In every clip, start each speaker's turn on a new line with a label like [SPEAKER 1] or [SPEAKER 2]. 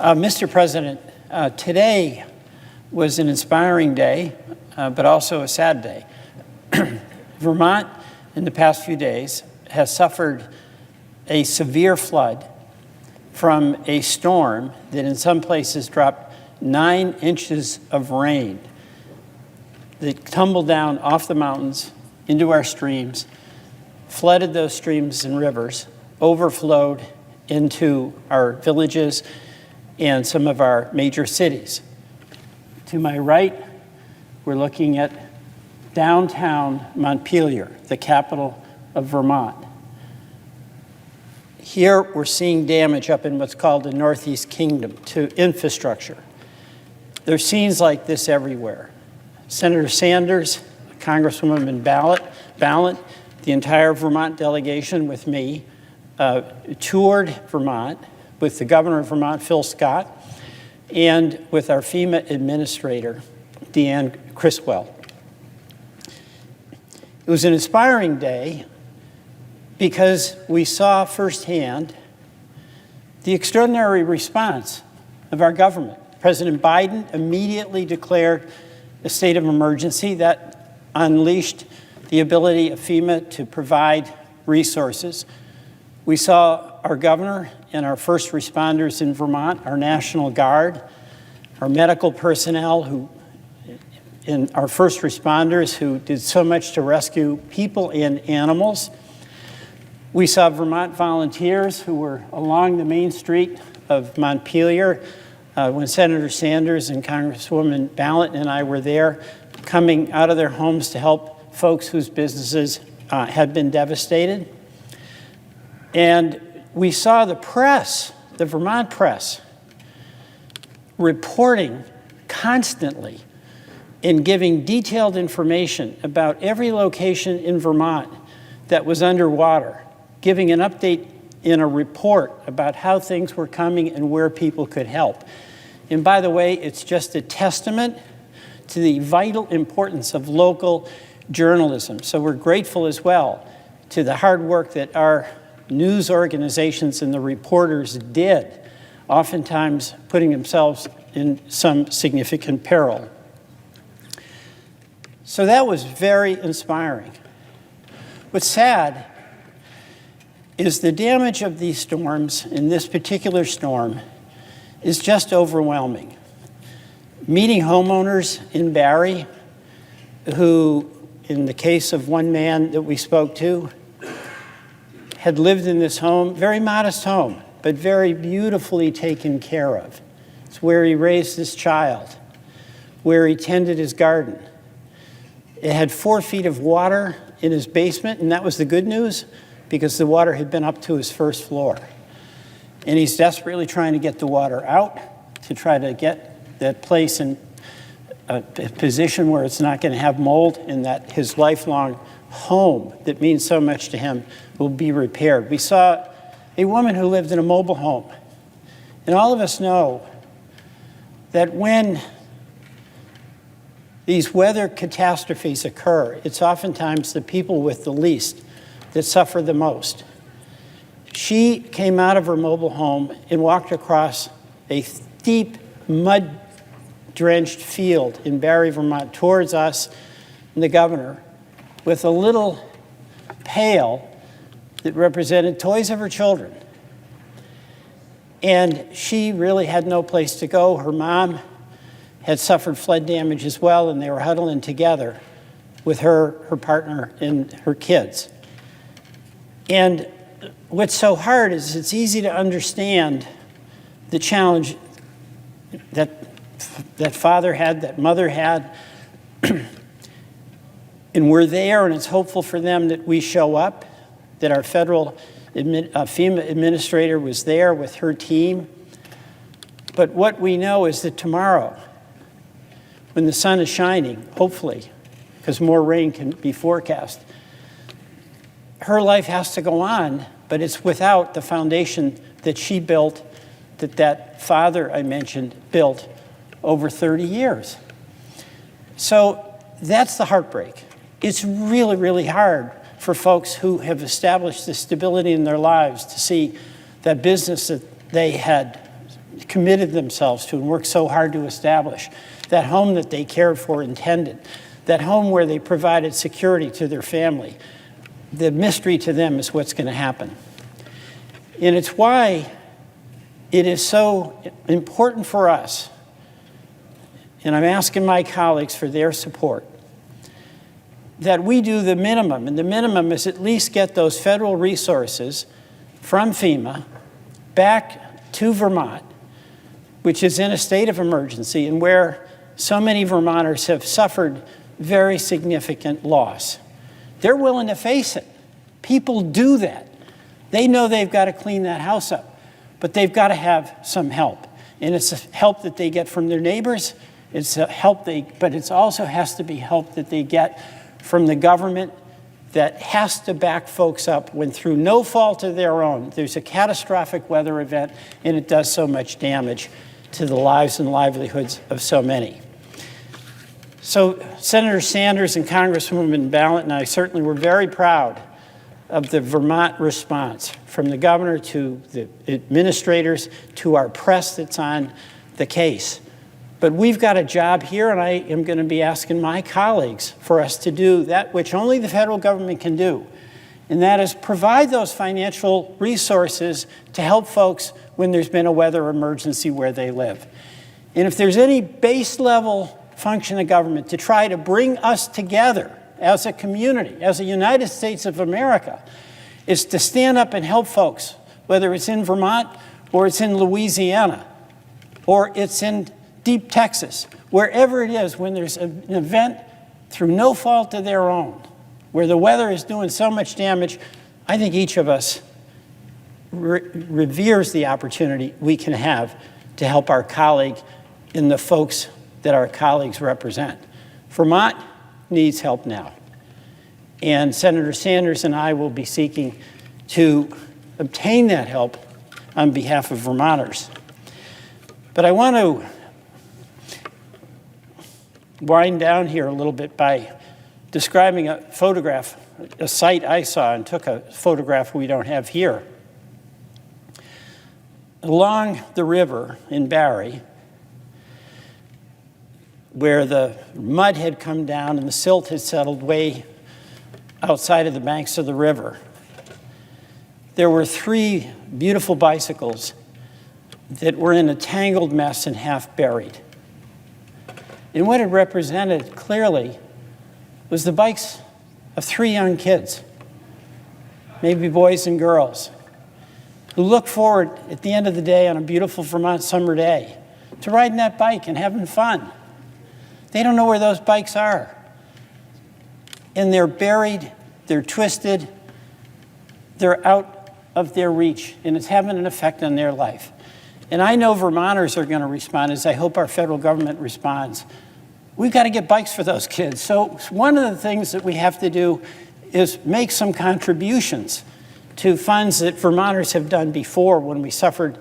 [SPEAKER 1] Mr. President, today was an inspiring day, but also a sad day. Vermont, in the past few days, has suffered a severe flood from a storm that in some places dropped 9 inches of rain that tumbled down off the mountains into our streams, flooded those streams and rivers, overflowed into our villages and some of our major cities. To my right, we're looking at downtown Montpelier, the capital of Vermont. Here, we're seeing damage up in what's called the Northeast Kingdom to infrastructure. There's scenes like this everywhere. Senator Sanders, Congresswoman Ballant, the entire Vermont delegation with me, toured Vermont with the governor of Vermont, Phil Scott, and with our FEMA administrator, Deanne Criswell. It was an inspiring day because we saw firsthand the extraordinary response of our government. President Biden immediately declared a state of emergency that unleashed the ability of FEMA to provide resources. We saw our governor and our first responders in Vermont, our National Guard, our medical personnel and our first responders who did so much to rescue people and animals. We saw Vermont volunteers who were along the main street of Montpelier when Senator Sanders and Congresswoman Ballant and I were there, coming out of their homes to help folks whose businesses had been devastated. And we saw the press, the Vermont press, reporting constantly and giving detailed information about every location in Vermont that was underwater, giving an update in a report about how things were coming and where people could help. And by the way, it's just a testament to the vital importance of local journalism. So we're grateful as well to the hard work that our news organizations and the reporters did, oftentimes putting themselves in some significant peril. So that was very inspiring. What's sad is the damage of these storms, in this particular storm, is just overwhelming. Meeting homeowners in Barre who, in the case of one man that we spoke to, had lived in this home, very modest home, but very beautifully taken care of. It's where he raised his child, where he tended his garden. It had 4 feet of water in his basement, and that was the good news because the water had been up to his first floor. And he's desperately trying to get the water out to try to get that place in a position where it's not going to have mold and that his lifelong home that means so much to him will be repaired. We saw a woman who lived in a mobile home. And all of us know that when these weather catastrophes occur, it's oftentimes the people with the least that suffer the most. She came out of her mobile home and walked across a steep, mud-drenched field in Barre, Vermont, towards us and the governor, with a little pail that represented toys of her children. And she really had no place to go. Her mom had suffered flood damage as well, and they were huddling together with her partner, and her kids. And what's so hard is it's easy to understand the challenge that father had, that mother had, and we're there, and it's hopeful for them that we show up, that our federal FEMA administrator was there with her team. But what we know is that tomorrow, when the sun is shining, hopefully, because more rain can be forecast, her life has to go on, but it's without the foundation that she built, that father I mentioned built over 30 years. So that's the heartbreak. It's really, really hard for folks who have established the stability in their lives to see that business that they had committed themselves to and worked so hard to establish, that home that they cared for and tended, that home where they provided security to their family. The mystery to them is what's going to happen. And it's why it is so important for us, and I'm asking my colleagues for their support, that we do the minimum, and the minimum is at least get those federal resources from FEMA back to Vermont, which is in a state of emergency and where so many Vermonters have suffered very significant loss. They're willing to face it. People do that. They know they've got to clean that house up, but they've got to have some help. And it's help that they get from their neighbors. It's help but it also has to be help that they get from the government that has to back folks up when, through no fault of their own, there's a catastrophic weather event and it does so much damage to the lives and livelihoods of so many. So Senator Sanders and Congresswoman Balint and I certainly were very proud of the Vermont response, from the governor to the administrators to our press that's on the case. But we've got a job here, and I am going to be asking my colleagues for us to do that which only the federal government can do, and that is provide those financial resources to help folks when there's been a weather emergency where they live. And if there's any base level function of government to try to bring us together as a community, as a United States of America, is to stand up and help folks, whether it's in Vermont or it's in Louisiana or it's in deep Texas, wherever it is, when there's an event through no fault of their own, where the weather is doing so much damage. I think each of us reveres the opportunity we can have to help our colleague and the folks that our colleagues represent. Vermont needs help now. And Senator Sanders and I will be seeking to obtain that help on behalf of Vermonters. But I want to wind down here a little bit by describing a photograph, a site I saw and took a photograph we don't have here. Along the river in Barre, where the mud had come down and the silt had settled way outside of the banks of the river, there were 3 beautiful bicycles that were in a tangled mess and half buried. And what it represented clearly was the bikes of 3 young kids, maybe boys and girls, who look forward at the end of the day on a beautiful Vermont summer day to riding that bike and having fun. They don't know where those bikes are. And they're buried, they're twisted, they're out of their reach, and it's having an effect on their life. And I know Vermonters are going to respond, as I hope our federal government responds. We've got to get bikes for those kids. So one of the things that we have to do is make some contributions to funds that Vermonters have done before when we suffered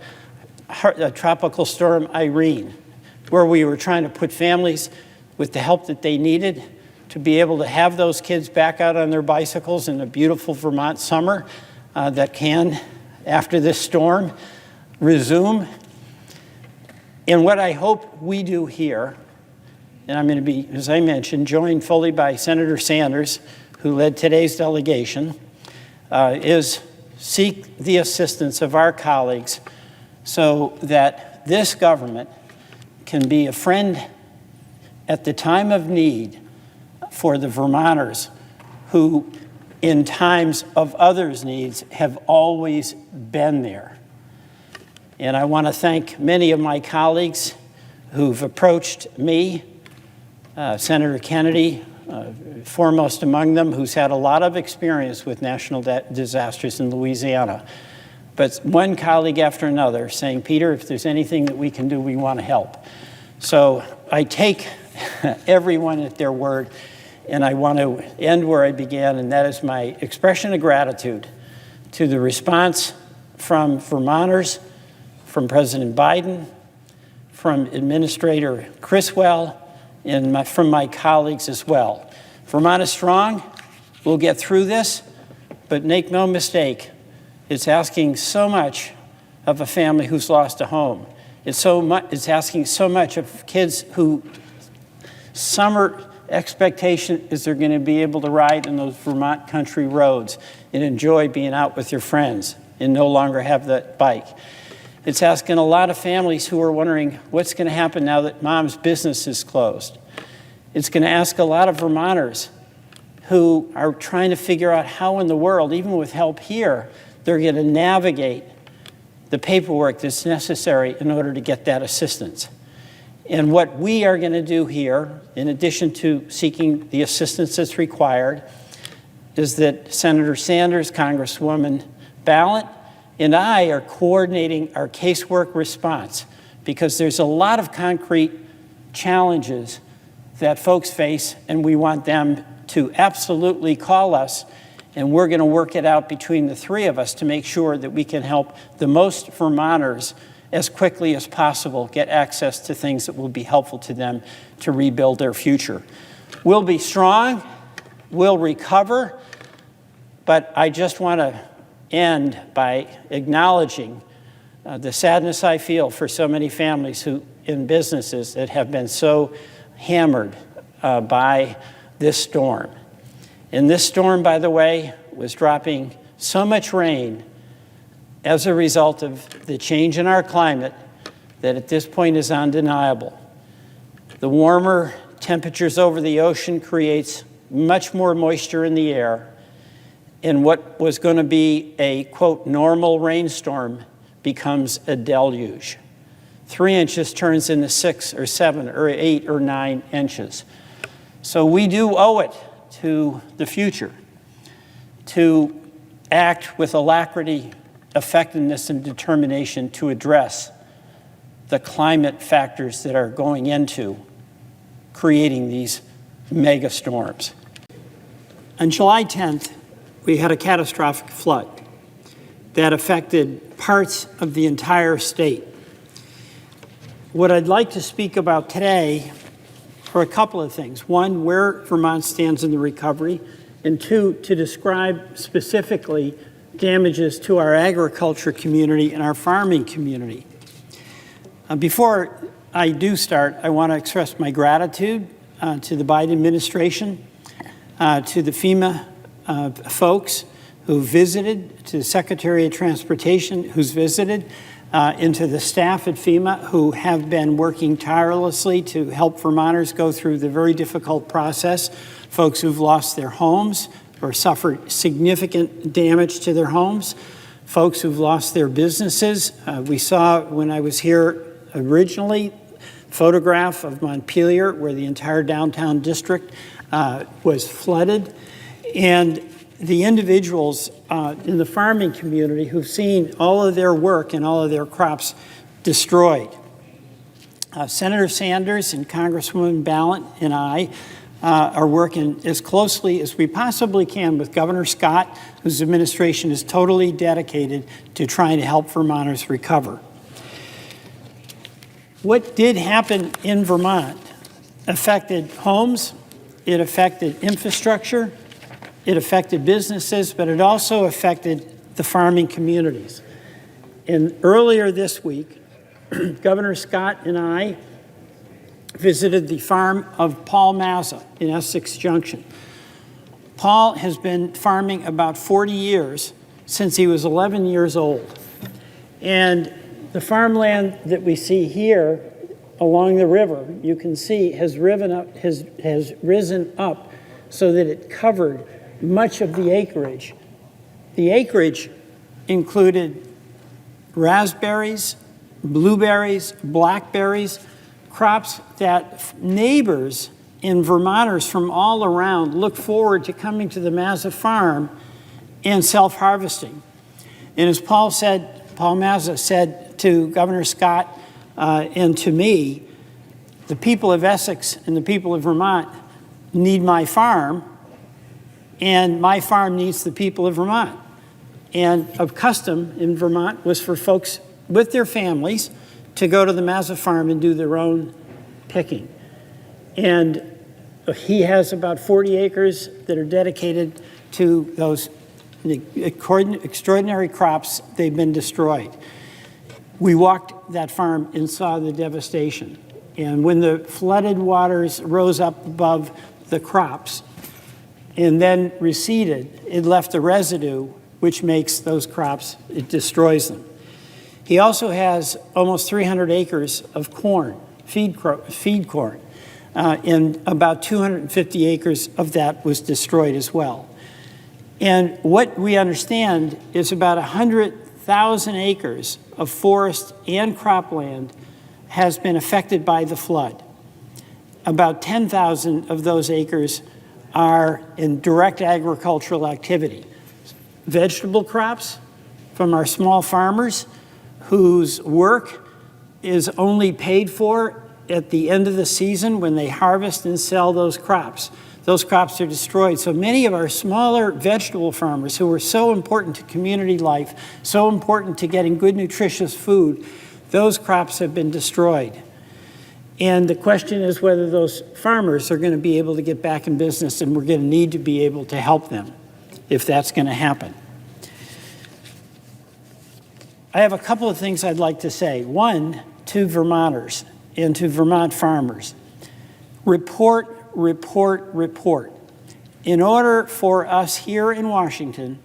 [SPEAKER 1] a tropical storm Irene, where we were trying to put families with the help that they needed to be able to have those kids back out on their bicycles in a beautiful Vermont summer that can, after this storm, resume. And what I hope we do here, and I'm going to be, as I mentioned, joined fully by Senator Sanders, who led today's delegation, is seek the assistance of our colleagues so that this government can be a friend at the time of need for the Vermonters who, in times of others' needs, have always been there. And I want to thank many of my colleagues who've approached me, Senator Kennedy, foremost among them, who's had a lot of experience with national disasters in Louisiana. But one colleague after another saying, Peter, if there's anything that we can do, we want to help. So I take everyone at their word, and I want to end where I began, and that is my expression of gratitude to the response from Vermonters, from President Biden, from Administrator Criswell, and from my colleagues as well. Vermont is strong. We'll get through this, but make no mistake, it's asking so much of a family who's lost a home. It's asking so much of kids who summer expectation is they're going to be able to ride in those Vermont country roads and enjoy being out with your friends and no longer have that bike. It's asking a lot of families who are wondering what's going to happen now that mom's business is closed. It's going to ask a lot of Vermonters who are trying to figure out how in the world, even with help here, they're going to navigate the paperwork that's necessary in order to get that assistance. And what we are going to do here, in addition to seeking the assistance that's required, is that Senator Sanders, Congresswoman Ballant, and I are coordinating our casework response because there's a lot of concrete challenges that folks face, and we want them to absolutely call us, and we're going to work it out between the three of us to make sure that we can help the most Vermonters as quickly as possible get access to things that will be helpful to them to rebuild their future. We'll be strong, we'll recover, but I just want to end by acknowledging the sadness I feel for so many families in businesses that have been so hammered by this storm. And this storm, by the way, was dropping so much rain as a result of the change in our climate that at this point is undeniable. The warmer temperatures over the ocean creates much more moisture in the air, and what was going to be a, quote, normal rainstorm becomes a deluge. 3 inches turns into 6 or 7 or 8 or 9 inches. So we do owe it to the future to act with alacrity, effectiveness, and determination to address the climate factors that are going into creating these mega storms. On July 10th, we had a catastrophic flood that affected parts of the entire state. What I'd like to speak about today are a couple of things. One, where Vermont stands in the recovery, and two, to describe specifically damages to our agriculture community and our farming community. Before I do start, I want to express my gratitude to the Biden administration, to the FEMA folks who visited, to the Secretary of Transportation who's visited, and to the staff at FEMA who have been working tirelessly to help Vermonters go through the very difficult process, folks who've lost their homes or suffered significant damage to their homes, folks who've lost their businesses. We saw when I was here originally, photograph of Montpelier where the entire downtown district was flooded. And the individuals in the farming community who've seen all of their work and all of their crops destroyed. Senator Sanders and Congresswoman Ballant and I are working as closely as we possibly can with Governor Scott, whose administration is totally dedicated to trying to help Vermonters recover. What did happen in Vermont affected homes, it affected infrastructure, it affected businesses, but it also affected the farming communities. And earlier this week, Governor Scott and I visited the farm of Paul Mazza in Essex Junction. Paul has been farming about 40 years, since he was 11 years old. And the farmland that we see here along the river, you can see, has risen up so that it covered much of the acreage. The acreage included raspberries, blueberries, blackberries, crops that neighbors and Vermonters from all around look forward to coming to the Mazza farm and self-harvesting. And as Paul Mazza said to Governor Scott and to me, the people of Essex and the people of Vermont need my farm, and my farm needs the people of Vermont. And a custom in Vermont was for folks with their families to go to the Mazza farm and do their own picking. And he has about 40 acres that are dedicated to those extraordinary crops. They've been destroyed. We walked that farm and saw the devastation. And when the flooded waters rose up above the crops and then receded, it left a residue which makes those crops, it destroys them. He also has almost 300 acres of corn, feed corn, and about 250 acres of that was destroyed as well. And what we understand is about 100,000 acres of forest and cropland has been affected by the flood. About 10,000 of those acres are in direct agricultural activity. Vegetable crops from our small farmers whose work is only paid for at the end of the season when they harvest and sell those crops. Those crops are destroyed. So many of our smaller vegetable farmers who are so important to community life, so important to getting good nutritious food, those crops have been destroyed. And the question is whether those farmers are going to be able to get back in business, and we're going to need to be able to help them if that's going to happen. I have a couple of things I'd like to say. One, to Vermonters and to Vermont farmers. Report, report, report. In order for us here in Washington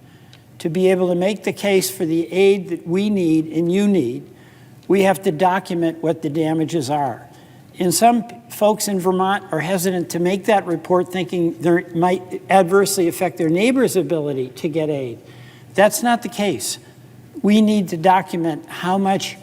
[SPEAKER 1] to be able to make the case for the aid that we need and you need, we have to document what the damages are. And some folks in Vermont are hesitant to make that report, thinking it might adversely affect their neighbor's ability to get aid. That's not the case. We need to document how much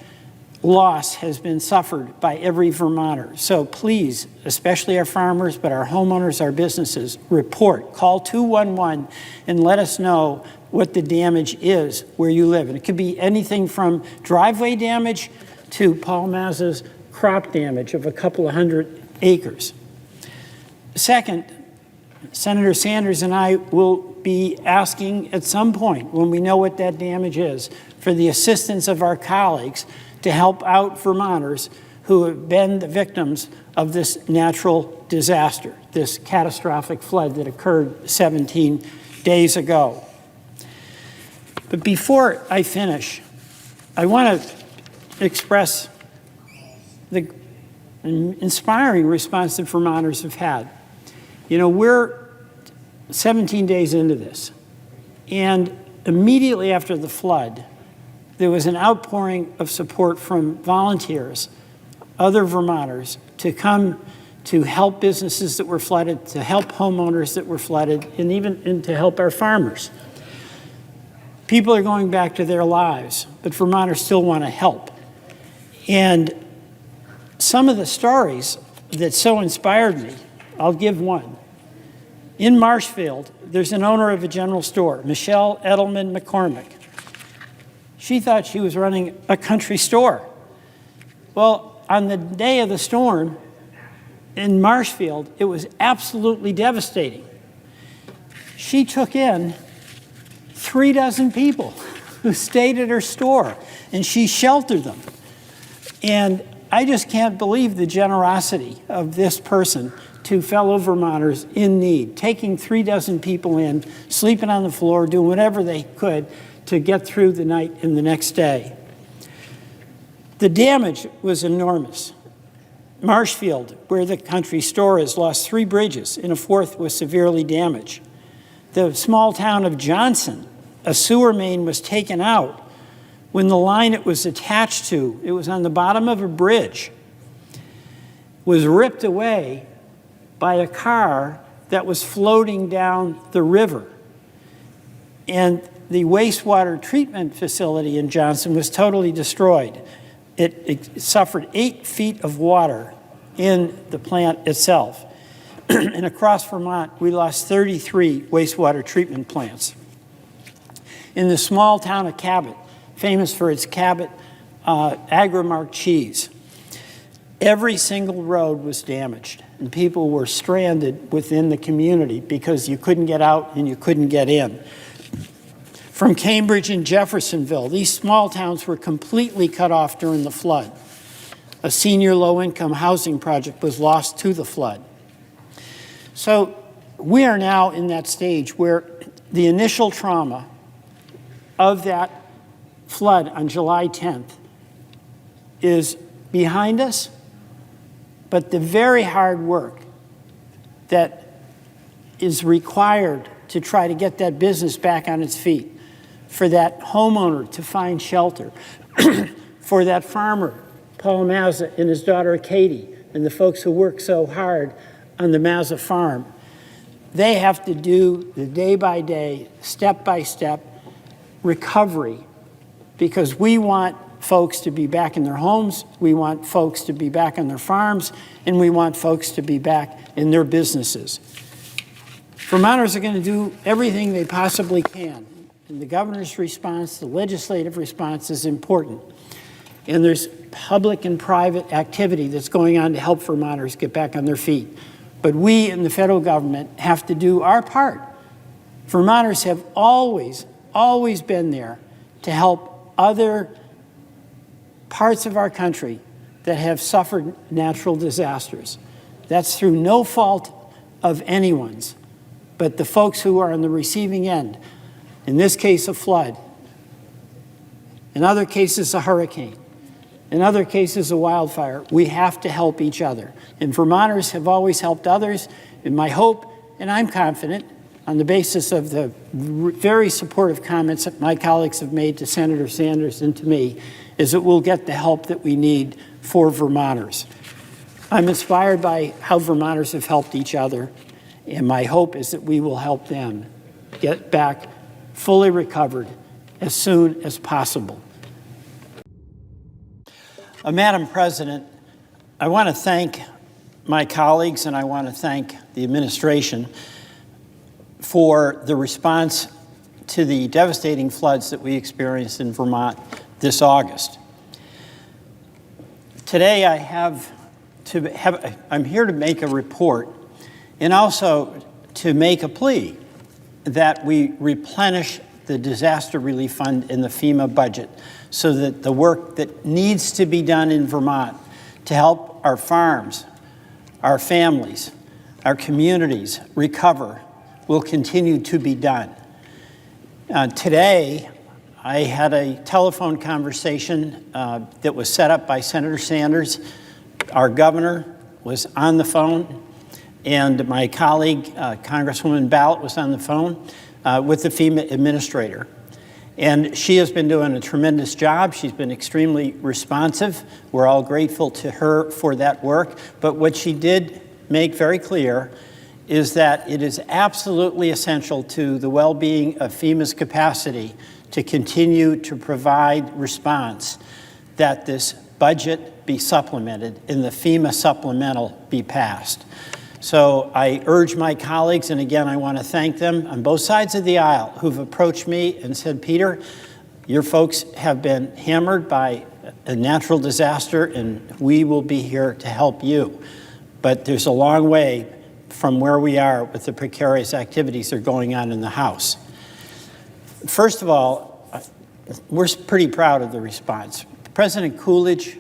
[SPEAKER 1] loss has been suffered by every Vermonter. So please, especially our farmers, but our homeowners, our businesses, report. Call 211 and let us know what the damage is where you live. And it could be anything from driveway damage to Paul Mazza's crop damage of a couple of hundred acres. Second, Senator Sanders and I will be asking at some point, when we know what that damage is, for the assistance of our colleagues to help out Vermonters who have been the victims of this natural disaster, this catastrophic flood that occurred 17 days ago. But before I finish, I want to express the inspiring response that Vermonters have had. You know, we're 17 days into this, and immediately after the flood, there was an outpouring of support from volunteers, other Vermonters, to come to help businesses that were flooded, to help homeowners that were flooded, and even to help our farmers. People are going back to their lives, but Vermonters still want to help. And some of the stories that so inspired me, I'll give one. In Marshfield, there's an owner of a general store, Michelle Edelman McCormick. She thought she was running a country store. Well, on the day of the storm in Marshfield, it was absolutely devastating. She took in 36 people who stayed at her store, and she sheltered them. And I just can't believe the generosity of this person to fellow Vermonters in need, taking 36 people in, sleeping on the floor, doing whatever they could to get through the night and the next day. The damage was enormous. Marshfield, where the country store is, lost 3 bridges, and a 4th was severely damaged. The small town of Johnson, a sewer main was taken out when the line it was attached to, it was on the bottom of a bridge, was ripped away by a car that was floating down the river. And the wastewater treatment facility in Johnson was totally destroyed. It suffered 8 feet of water in the plant itself. And across Vermont, we lost 33 wastewater treatment plants. In the small town of Cabot, famous for its Cabot Agrimark cheese, every single road was damaged, and people were stranded within the community because you couldn't get out and you couldn't get in. From Cambridge and Jeffersonville, these small towns were completely cut off during the flood. A senior low-income housing project was lost to the flood. So we are now in that stage where the initial trauma of that flood on July 10th is behind us, but the very hard work that is required to try to get that business back on its feet, for that homeowner to find shelter, for that farmer, Paul Mazza, and his daughter Katie, and the folks who work so hard on the Mazza farm. They have to do the day-by-day, step-by-step recovery, because we want folks to be back in their homes, we want folks to be back on their farms, and we want folks to be back in their businesses. Vermonters are going to do everything they possibly can. And the governor's response, the legislative response is important. And there's public and private activity that's going on to help Vermonters get back on their feet. But we in the federal government have to do our part. Vermonters have always been there to help other parts of our country that have suffered natural disasters. That's through no fault of anyone's, but the folks who are on the receiving end. In this case, a flood. In other cases, a hurricane. In other cases, a wildfire. We have to help each other. And Vermonters have always helped others. And my hope, and I'm confident, on the basis of the very supportive comments that my colleagues have made to Senator Sanders and to me, is that we'll get the help that we need for Vermonters. I'm inspired by how Vermonters have helped each other, and my hope is that we will help them get back fully recovered as soon as possible. Madam President, I want to thank my colleagues and I want to thank the administration for the response to the devastating floods that we experienced in Vermont this August. Today I'm here to make a report and also to make a plea that we replenish the disaster relief fund in the FEMA budget so that the work that needs to be done in Vermont to help our farms, our families, our communities recover will continue to be done. Today, I had a telephone conversation that was set up by Senator Sanders. Our governor was on the phone, and my colleague, Congresswoman Ballot, was on the phone with the FEMA administrator. And she has been doing a tremendous job. She's been extremely responsive. We're all grateful to her for that work. But what she did make very clear is that it is absolutely essential to the well-being of FEMA's capacity to continue to provide response that this budget be supplemented and the FEMA supplemental be passed. So I urge my colleagues, and again, I want to thank them on both sides of the aisle who've approached me and said, Peter, your folks have been hammered by a natural disaster and we will be here to help you. But there's a long way from where we are with the precarious activities that are going on in the House. First of all, we're pretty proud of the response. President Coolidge,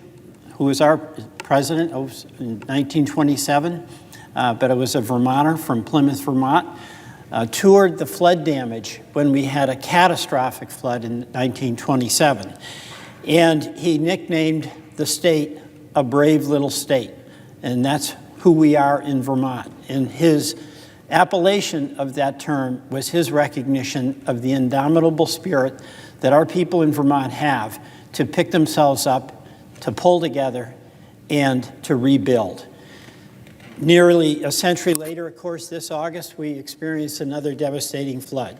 [SPEAKER 1] who was our president in 1927, but it was a Vermonter from Plymouth, Vermont, toured the flood damage when we had a catastrophic flood in 1927. And he nicknamed the state a brave little state. And that's who we are in Vermont. And his appellation of that term was his recognition of the indomitable spirit that our people in Vermont have to pick themselves up, to pull together, and to rebuild. Nearly a century later, of course, this August, we experienced another devastating flood.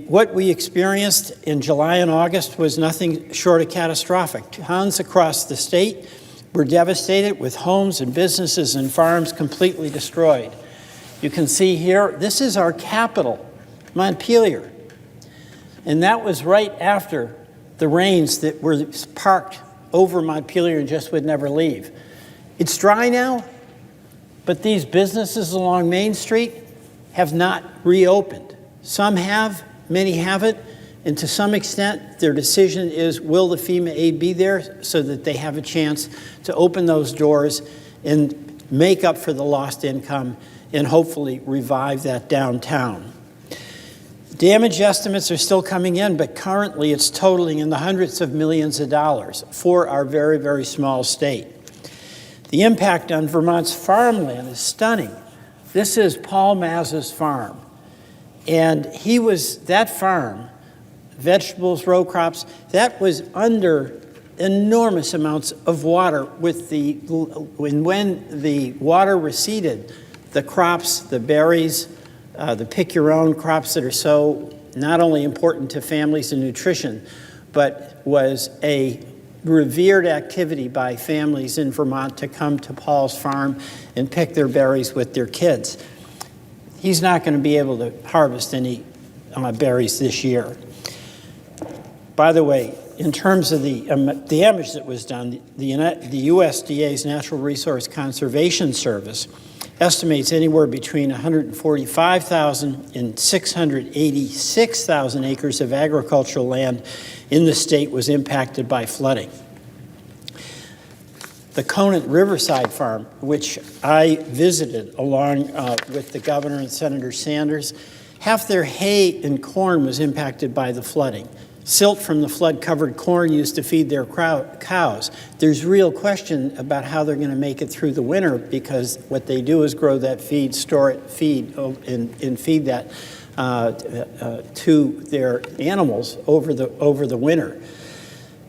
[SPEAKER 1] What we experienced in July and August was nothing short of catastrophic. Towns across the state were devastated with homes and businesses and farms completely destroyed. You can see here, this is our capital, Montpelier. And that was right after the rains that were parked over Montpelier and just would never leave. It's dry now, but these businesses along Main Street have not reopened. Some have, many haven't, and to some extent, their decision is, will the FEMA aid be there so that they have a chance to open those doors and make up for the lost income and hopefully revive that downtown. Damage estimates are still coming in, but currently it's totaling in the hundreds of millions of dollars for our very, very small state. The impact on Vermont's farmland is stunning. This is Paul Mazza's farm. And that farm, vegetables, row crops, that was under enormous amounts of water when the water receded, the crops, the berries, the pick-your-own crops that are so not only important to families and nutrition, but was a revered activity by families in Vermont to come to Paul's farm and pick their berries with their kids. He's not going to be able to harvest any berries this year. By the way, in terms of the damage that was done, the USDA's Natural Resource Conservation Service estimates anywhere between 145,000 and 686,000 acres of agricultural land in the state was impacted by flooding. The Conant Riverside Farm, which I visited along with the governor and Senator Sanders, half their hay and corn was impacted by the flooding. Silt from the flood-covered corn used to feed their cows. There's real question about how they're going to make it through the winter, because what they do is grow that feed, store it, and feed that to their animals over the winter.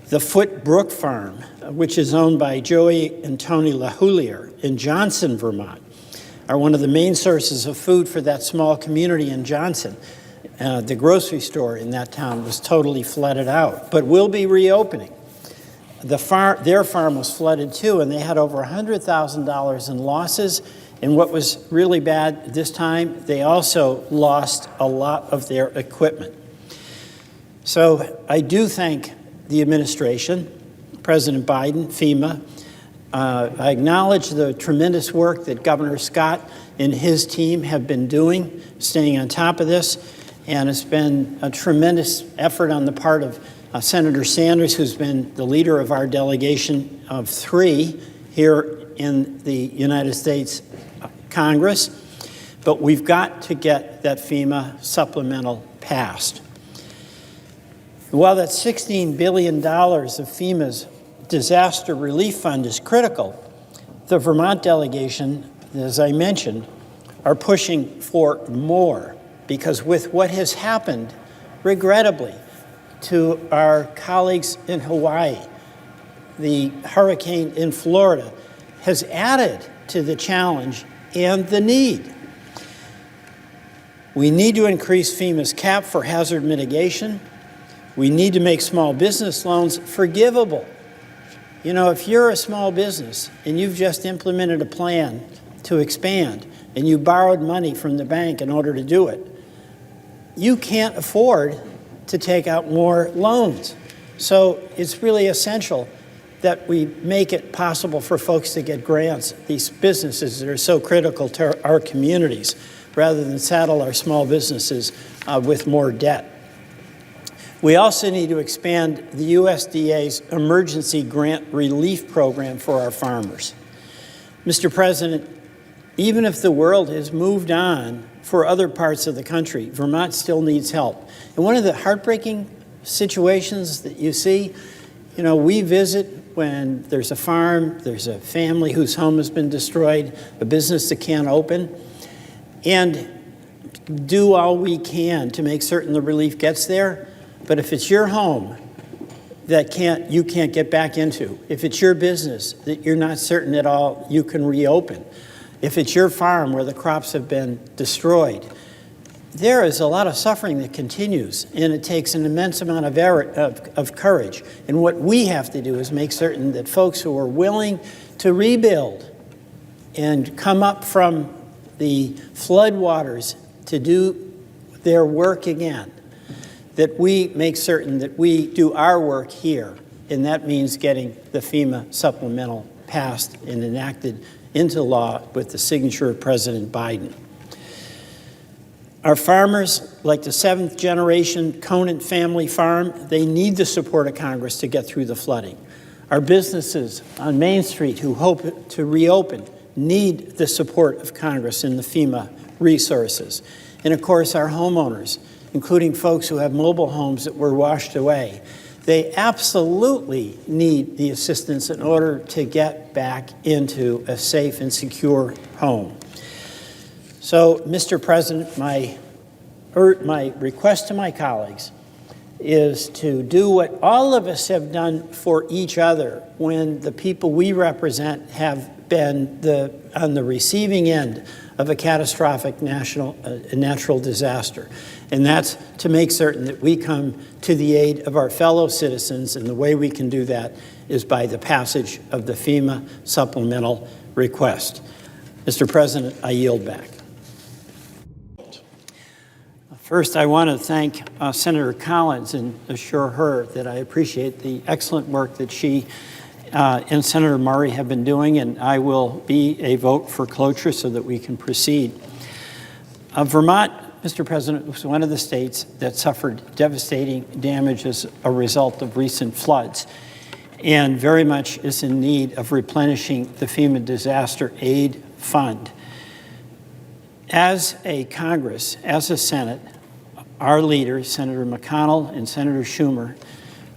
[SPEAKER 1] The Foot Brook Farm, which is owned by Joey and Tony LaHoulier in Johnson, Vermont, are one of the main sources of food for that small community in Johnson. The grocery store in that town was totally flooded out, but will be reopening. Their farm was flooded too, and they had over $100,000 in losses. And what was really bad this time, they also lost a lot of their equipment. So I do thank the administration, President Biden, FEMA. I acknowledge the tremendous work that Governor Scott and his team have been doing, staying on top of this. And it's been a tremendous effort on the part of Senator Sanders, who's been the leader of our delegation of 3 here in the United States Congress. But we've got to get that FEMA supplemental passed. While that $16 billion of FEMA's disaster relief fund is critical, the Vermont delegation, as I mentioned, are pushing for more. Because with what has happened, regrettably, to our colleagues in Hawaii, the hurricane in Florida has added to the challenge and the need. We need to increase FEMA's cap for hazard mitigation. We need to make small business loans forgivable. You know, if you're a small business and you've just implemented a plan to expand and you borrowed money from the bank in order to do it, you can't afford to take out more loans. So it's really essential that we make it possible for folks to get grants, these businesses that are so critical to our communities, rather than saddle our small businesses with more debt. We also need to expand the USDA's emergency grant relief program for our farmers. Mr. President, even if the world has moved on for other parts of the country, Vermont still needs help. And one of the heartbreaking situations that you see, you know, we visit when there's a farm, there's a family whose home has been destroyed, a business that can't open, and do all we can to make certain the relief gets there. But if it's your home that you can't get back into, if it's your business that you're not certain at all you can reopen, if it's your farm where the crops have been destroyed, there is a lot of suffering that continues, and it takes an immense amount of courage. And what we have to do is make certain that folks who are willing to rebuild and come up from the floodwaters to do their work again, that we make certain that we do our work here, and that means getting the FEMA supplemental passed and enacted into law with the signature of President Biden. Our farmers, like the 7th generation Conant family farm, they need the support of Congress to get through the flooding. Our businesses on Main Street who hope to reopen need the support of Congress in the FEMA resources. And of course, our homeowners including folks who have mobile homes that were washed away. They absolutely need the assistance in order to get back into a safe and secure home. So, Mr. President, my request to my colleagues is to do what all of us have done for each other when the people we represent have been on the receiving end of a catastrophic natural disaster. And that's to make certain that we come to the aid of our fellow citizens, and the way we can do that is by the passage of the FEMA supplemental request. Mr. President, I yield back. First, I want to thank Senator Collins and assure her that I appreciate the excellent work that she and Senator Murray have been doing, and I will be a vote for cloture so that we can proceed. Vermont, Mr. President, was one of the states that suffered devastating damage as a result of recent floods, and very much is in need of replenishing the FEMA Disaster Aid Fund. As a Congress, as a Senate, our leaders, Senator McConnell and Senator Schumer,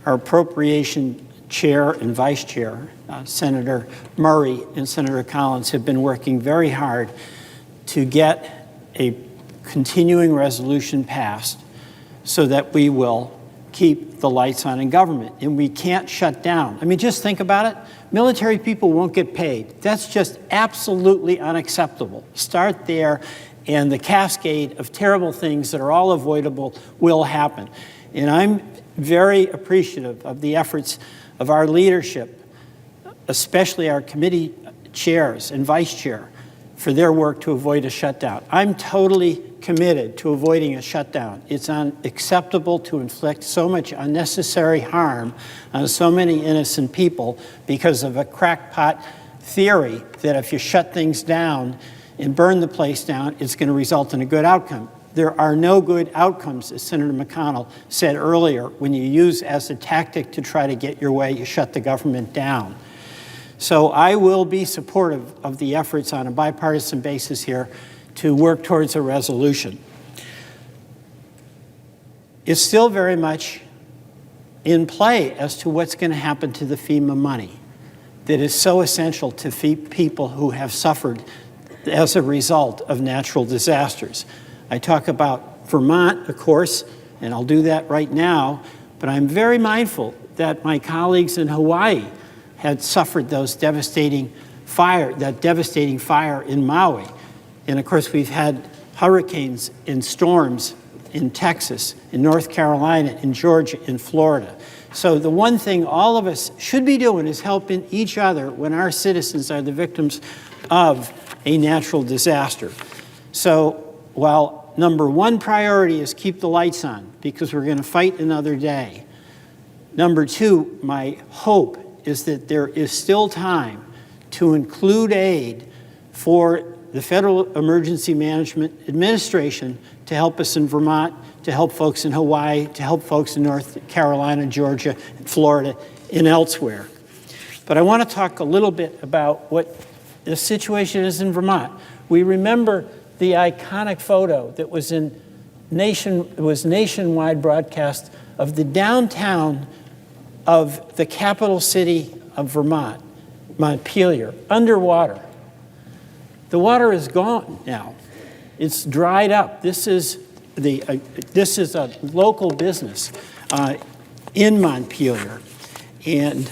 [SPEAKER 1] our appropriation chair and vice chair, Senator Murray and Senator Collins, have been working very hard to get a continuing resolution passed so that we will keep the lights on in government. And we can't shut down. I mean, just think about it. Military people won't get paid. That's just absolutely unacceptable. Start there, and the cascade of terrible things that are all avoidable will happen. And I'm very appreciative of the efforts of our leadership, especially our committee chairs and vice chair, for their work to avoid a shutdown. I'm totally committed to avoiding a shutdown. It's unacceptable to inflict so much unnecessary harm on so many innocent people because of a crackpot theory that if you shut things down and burn the place down, it's going to result in a good outcome. There are no good outcomes, as Senator McConnell said earlier. When you use as a tactic to try to get your way, you shut the government down. So I will be supportive of the efforts on a bipartisan basis here to work towards a resolution. It's still very much in play as to what's going to happen to the FEMA money that is so essential to people who have suffered as a result of natural disasters. I talk about Vermont, of course, and I'll do that right now, but I'm very mindful that my colleagues in Hawaii had suffered those devastating fire in Maui. And of course, we've had hurricanes and storms in Texas, in North Carolina, in Georgia, in Florida. So the one thing all of us should be doing is helping each other when our citizens are the victims of a natural disaster. So while number one priority is keep the lights on, because we're going to fight another day, number two, my hope is that there is still time to include aid for the Federal Emergency Management Administration to help us in Vermont, to help folks in Hawaii, to help folks in North Carolina, Georgia, Florida, and elsewhere. But I want to talk a little bit about what the situation is in Vermont. We remember the iconic photo that was nationwide broadcast of the downtown of the capital city of Vermont, Montpelier, underwater. The water is gone now. It's dried up. This is a local business in Montpelier, and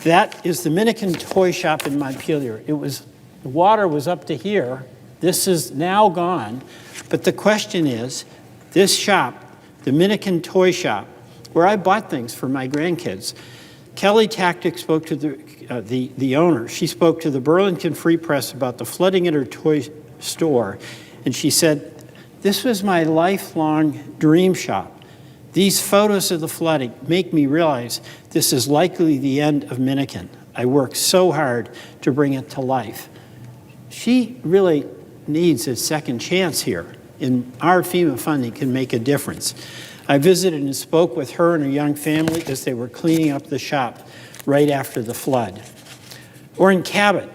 [SPEAKER 1] that is the Minikin Toy Shop in Montpelier. The water was up to here. This is now gone, but the question is, this shop, the Minikin Toy Shop, where I bought things for my grandkids, Kelly Tactic spoke to the owner. She spoke to the Burlington Free Press about the flooding at her toy store, and she said, "This was my lifelong dream shop. These photos of the flooding make me realize this is likely the end of Minikin. I worked so hard to bring it to life." She really needs a second chance here, and our FEMA funding can make a difference. I visited and spoke with her and her young family as they were cleaning up the shop right after the flood. Or in Cabot,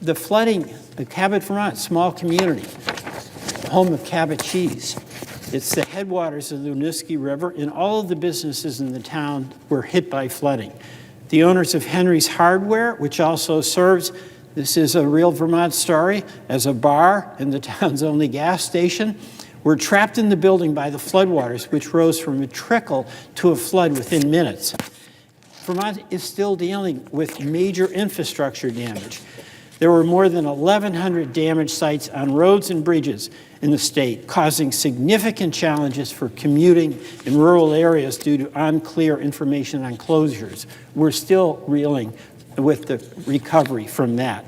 [SPEAKER 1] the flooding, Cabot, Vermont, small community, home of Cabot cheese. It's the headwaters of the Winooski River, and all of the businesses in the town were hit by flooding. The owners of Henry's Hardware, which also serves, this is a real Vermont story, as a bar and the town's only gas station, were trapped in the building by the floodwaters, which rose from a trickle to a flood within minutes. Vermont is still dealing with major infrastructure damage. There were more than 1,100 damaged sites on roads and bridges in the state, causing significant challenges for commuting in rural areas due to unclear information on closures. We're still reeling with the recovery from that.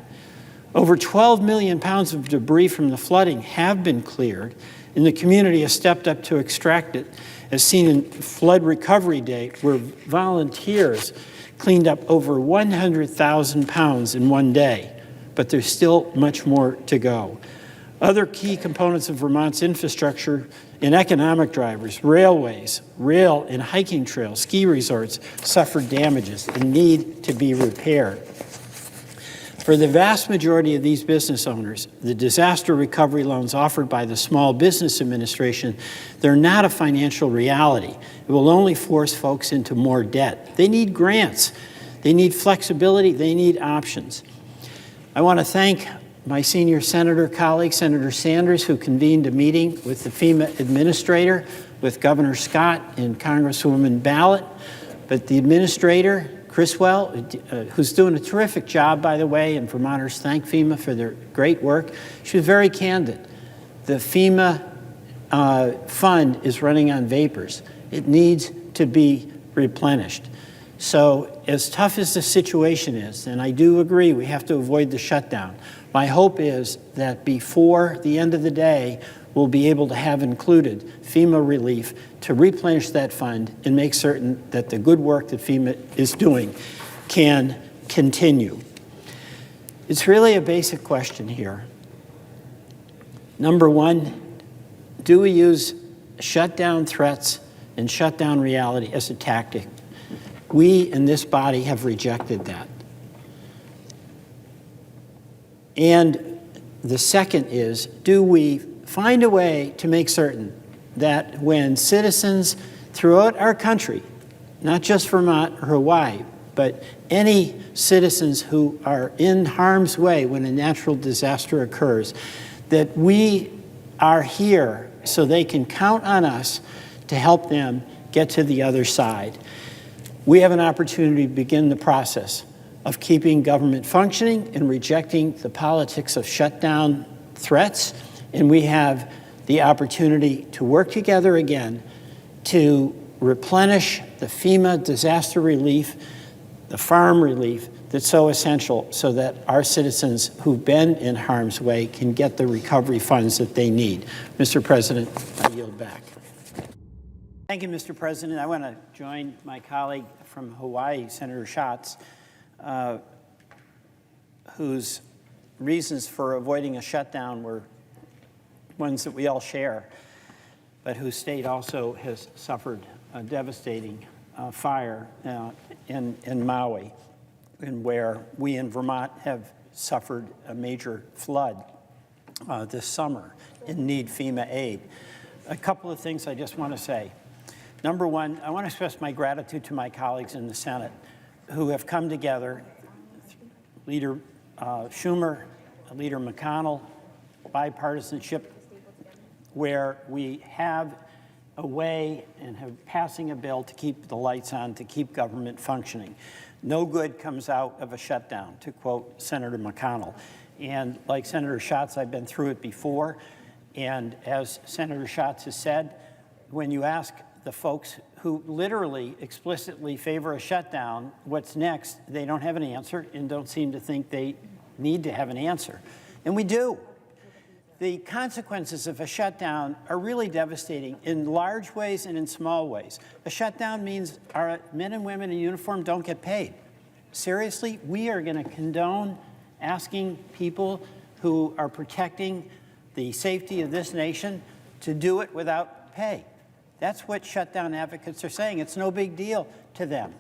[SPEAKER 1] Over 12 million pounds of debris from the flooding have been cleared, and the community has stepped up to extract it, as seen in Flood Recovery Day, where volunteers cleaned up over 100,000 pounds in one day. But there's still much more to go. Other key components of Vermont's infrastructure and economic drivers, railways, rail and hiking trails, ski resorts, suffered damages and need to be repaired. For the vast majority of these business owners, the disaster recovery loans offered by the Small Business Administration, they're not a financial reality. It will only force folks into more debt. They need grants. They need flexibility. They need options. I want to thank my senior senator colleague, Senator Sanders, who convened a meeting with the FEMA administrator, with Governor Scott and Congresswoman Ballot. But the administrator, Criswell, who's doing a terrific job, by the way, and Vermonters thank FEMA for their great work, she was very candid. The FEMA fund is running on vapors. It needs to be replenished. So as tough as the situation is, and I do agree we have to avoid the shutdown, my hope is that before the end of the day, we'll be able to have included FEMA relief to replenish that fund and make certain that the good work that FEMA is doing can continue. It's really a basic question here. Number one, do we use shutdown threats and shutdown reality as a tactic? We in this body have rejected that. And the second is, do we find a way to make certain that when citizens throughout our country, not just Vermont or Hawaii, but any citizens who are in harm's way when a natural disaster occurs, that we are here so they can count on us to help them get to the other side. We have an opportunity to begin the process of keeping government functioning and rejecting the politics of shutdown threats. And we have the opportunity to work together again to replenish the FEMA disaster relief, the farm relief that's so essential so that our citizens who've been in harm's way can get the recovery funds that they need. Mr. President, I yield back. Thank you, Mr. President. I want to join my colleague from Hawaii, Senator Schatz, whose reasons for avoiding a shutdown were ones that we all share, but whose state also has suffered a devastating fire in Maui, and where we in Vermont have suffered a major flood this summer and need FEMA aid. A couple of things I just want to say. Number one, I want to express my gratitude to my colleagues in the Senate who have come together, Leader Schumer, Leader McConnell, bipartisanship, where we have a way and have passing a bill to keep the lights on, to keep government functioning. No good comes out of a shutdown, to quote Senator McConnell. And like Senator Schatz, I've been through it before. And as Senator Schatz has said, when you ask the folks who literally explicitly favor a shutdown, what's next, they don't have an answer and don't seem to think they need to have an answer. And we do. The consequences of a shutdown are really devastating in large ways and in small ways. A shutdown means our men and women in uniform don't get paid. Seriously, we are going to condone asking people who are protecting the safety of this nation to do it without pay. That's what shutdown advocates are saying. It's no big deal to them.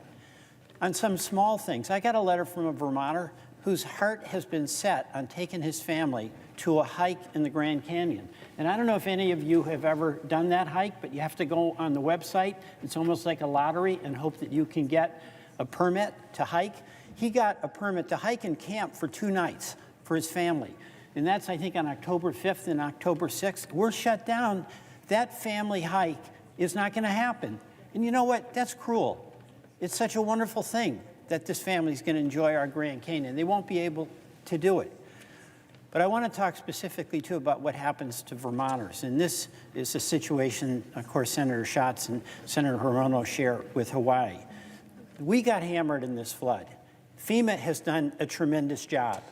[SPEAKER 1] On some small things, I got a letter from a Vermonter whose heart has been set on taking his family to a hike in the Grand Canyon. And I don't know if any of you have ever done that hike, but you have to go on the website. It's almost like a lottery and hope that you can get a permit to hike. He got a permit to hike and camp for 2 nights for his family. And that's, I think, on October 5th and October 6th. We're shut down. That family hike is not going to happen. And you know what? That's cruel. It's such a wonderful thing that this family is going to enjoy our Grand Canyon. They won't be able to do it. But I want to talk specifically, too, about what happens to Vermonters. And this is a situation, of course, Senator Schatz and Senator Hirono share with Hawaii. We got hammered in this flood. FEMA has done a tremendous job.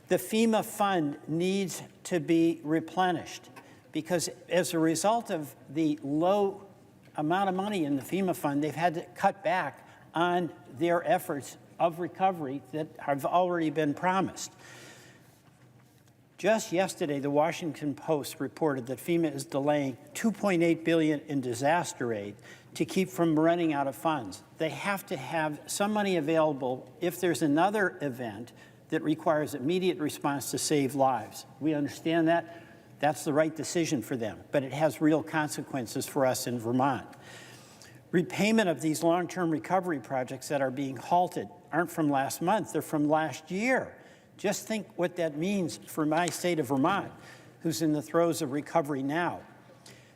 [SPEAKER 1] The FEMA fund needs to be replenished because as a result of the low amount of money in the FEMA fund, they've had to cut back on their efforts of recovery that have already been promised. Just yesterday, the Washington Post reported that FEMA is delaying $2.8 billion in disaster aid to keep from running out of funds. They have to have some money available if there's another event that requires immediate response to save lives. We understand that. That's the right decision for them, but it has real consequences for us in Vermont. Repayment of these long-term recovery projects that are being halted aren't from last month, they're from last year. Just think what that means for my state of Vermont, who's in the throes of recovery now.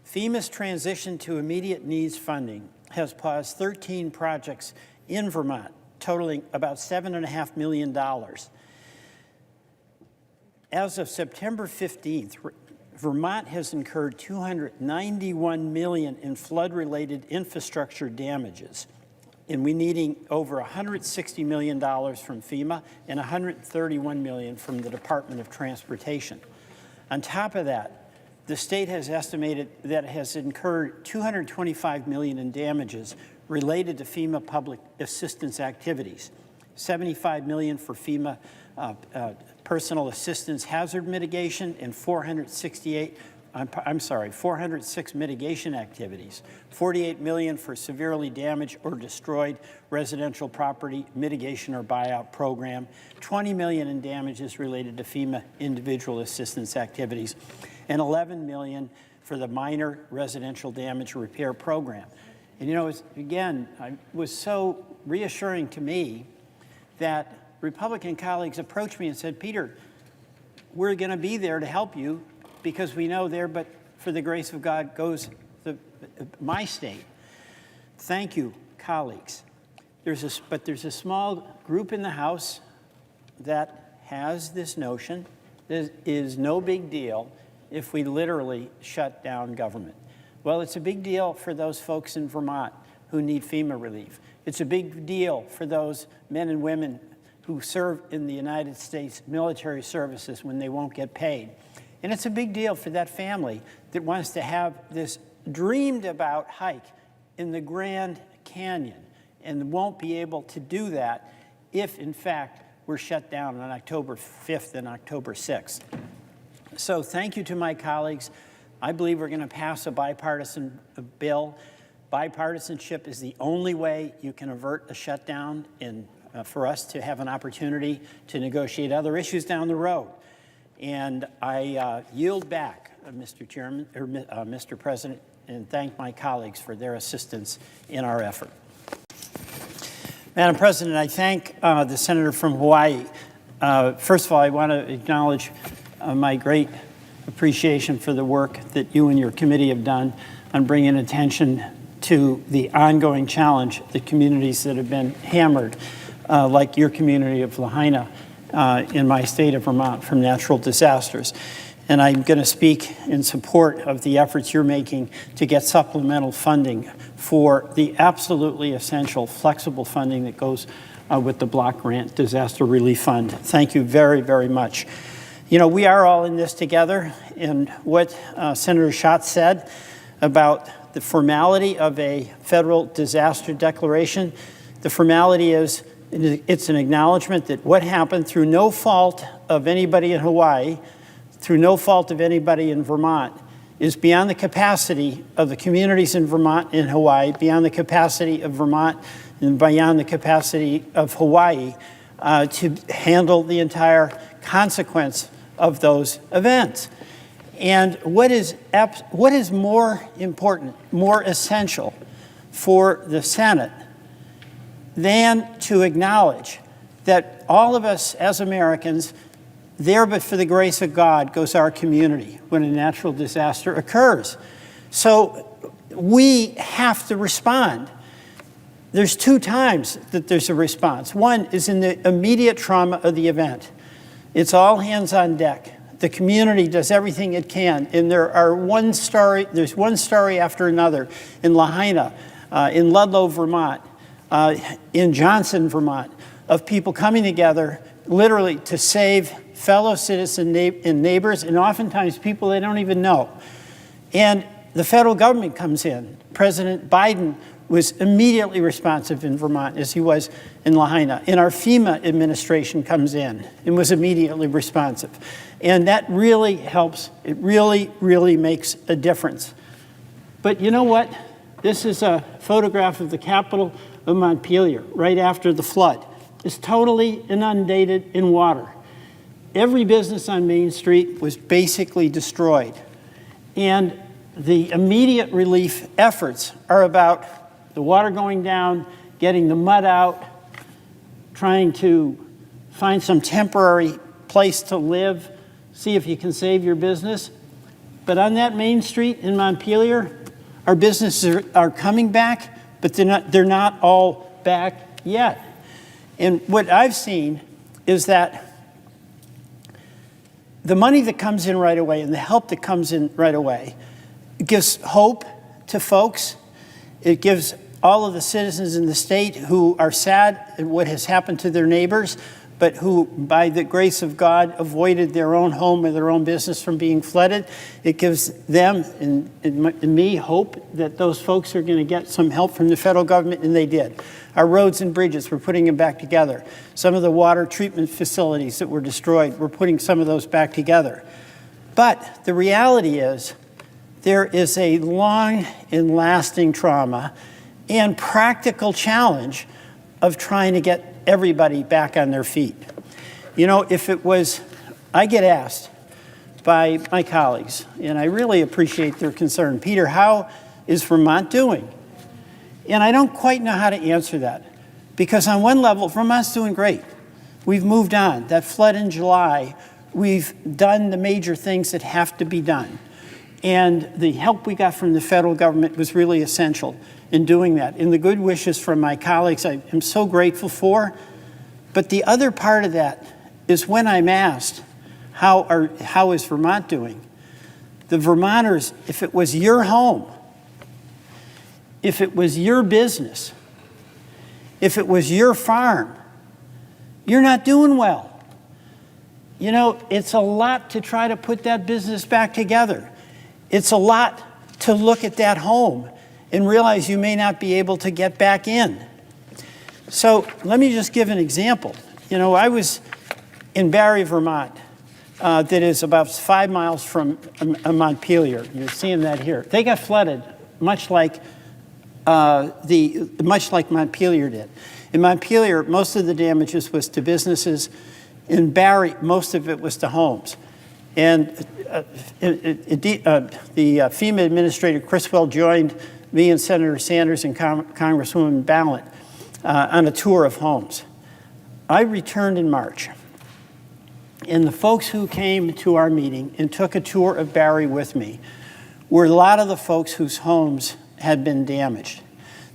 [SPEAKER 1] FEMA's transition to immediate needs funding has paused 13 projects in Vermont, totaling about $7.5 million. As of September 15th, Vermont has incurred $291 million in flood-related infrastructure damages. And we're needing over $160 million from FEMA and $131 million from the Department of Transportation. On top of that, the state has estimated that it has incurred $225 million in damages related to FEMA public assistance activities, $75 million for FEMA personal assistance hazard mitigation, and 406 mitigation activities, $48 million for severely damaged or destroyed residential property mitigation or buyout program, $20 million in damages related to FEMA individual assistance activities, and $11 million for the minor residential damage repair program. And you know, it was so reassuring to me that Republican colleagues approached me and said, Peter, we're going to be there to help you because we know there, but for the grace of God goes my state. Thank you, colleagues. But there's a small group in the House that has this notion that it is no big deal if we literally shut down government. Well, it's a big deal for those folks in Vermont who need FEMA relief. It's a big deal for those men and women who serve in the United States military services when they won't get paid. And it's a big deal for that family that wants to have this dreamed about hike in the Grand Canyon and won't be able to do that if, in fact, we're shut down on October 5th and October 6th. So thank you to my colleagues. I believe we're going to pass a bipartisan bill. Bipartisanship is the only way you can avert a shutdown and for us to have an opportunity to negotiate other issues down the road. And I yield back, Mr. Chairman, or Mr. President, and thank my colleagues for their assistance in our effort. Madam President, I thank the senator from Hawaii. First of all, I want to acknowledge my great appreciation for the work that you and your committee have done on bringing attention to the ongoing challenge that communities that have been hammered, like your community of Lahaina in my state of Vermont, from natural disasters. And I'm going to speak in support of the efforts you're making to get supplemental funding for the absolutely essential flexible funding that goes with the block grant disaster relief fund. Thank you very, very much. You know, we are all in this together, and what Senator Schatz said about the formality of a federal disaster declaration, the formality is it's an acknowledgement that what happened through no fault of anybody in Hawaii, through no fault of anybody in Vermont, is beyond the capacity of the communities in Vermont and Hawaii, beyond the capacity of Vermont and beyond the capacity of Hawaii to handle the entire consequence of those events. And what is more important, more essential for the Senate than to acknowledge that all of us as Americans, there but for the grace of God goes our community when a natural disaster occurs. So we have to respond. There's two times that there's a response. One is in the immediate trauma of the event. It's all hands on deck. The community does everything it can, and there's one story after another in Lahaina, in Ludlow, Vermont, in Johnson, Vermont, of people coming together literally to save fellow citizens and neighbors, and oftentimes people they don't even know. And the federal government comes in. President Biden was immediately responsive in Vermont as he was in Lahaina. And our FEMA administration comes in and was immediately responsive. And that really helps. It really, really makes a difference. But you know what? This is a photograph of the capital of Montpelier right after the flood. It's totally inundated in water. Every business on Main Street was basically destroyed. And the immediate relief efforts are about the water going down, getting the mud out, trying to find some temporary place to live, see if you can save your business. But on that Main Street in Montpelier, our businesses are coming back, but they're not all back yet. And what I've seen is that the money that comes in right away and the help that comes in right away gives hope to folks. It gives all of the citizens in the state who are sad at what has happened to their neighbors, but who, by the grace of God, avoided their own home or their own business from being flooded. It gives them and me hope that those folks are going to get some help from the federal government, and they did. Our roads and bridges, we're putting them back together. Some of the water treatment facilities that were destroyed, we're putting some of those back together. But the reality is, there is a long and lasting trauma and practical challenge of trying to get everybody back on their feet. You know, I get asked by my colleagues, and I really appreciate their concern, Peter, how is Vermont doing? And I don't quite know how to answer that, because on one level, Vermont's doing great. We've moved on. That flood in July, we've done the major things that have to be done. And the help we got from the federal government was really essential in doing that. And the good wishes from my colleagues, I am so grateful for. But the other part of that is when I'm asked, how is Vermont doing? The Vermonters, if it was your home, if it was your business, if it was your farm, you're not doing well. You know, it's a lot to try to put that business back together. It's a lot to look at that home and realize you may not be able to get back in. So let me just give an example. You know, I was in Barre, Vermont, that is about 5 miles from Montpelier. You're seeing that here. They got flooded, much like Montpelier did. In Montpelier, most of the damages was to businesses. In Barre, most of it was to homes. And the FEMA administrator, Criswell, joined me and Senator Sanders and Congresswoman Ballant on a tour of homes. I returned in March. And the folks who came to our meeting and took a tour of Barre with me were a lot of the folks whose homes had been damaged.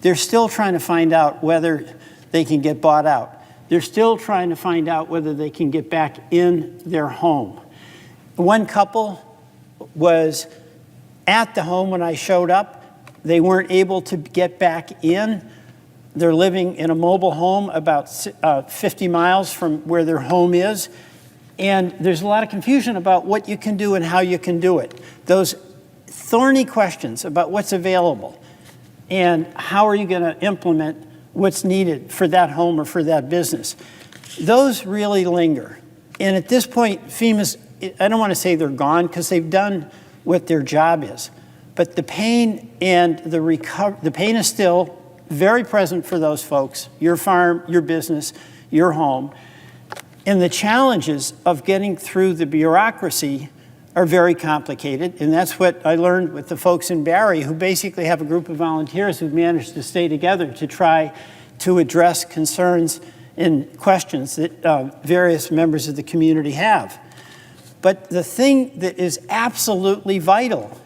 [SPEAKER 1] They're still trying to find out whether they can get bought out. They're still trying to find out whether they can get back in their home. One couple was at the home when I showed up. They weren't able to get back in. They're living in a mobile home about 50 miles from where their home is. And there's a lot of confusion about what you can do and how you can do it. Those thorny questions about what's available and how are you going to implement what's needed for that home or for that business. Those really linger. And at this point, FEMA's, I don't want to say they're gone because they've done what their job is. But the pain and the pain is still very present for those folks, your farm, your business, your home. And the challenges of getting through the bureaucracy are very complicated. And that's what I learned with the folks in Barre, who basically have a group of volunteers who've managed to stay together to try to address concerns and questions that various members of the community have. But the thing that is absolutely vital,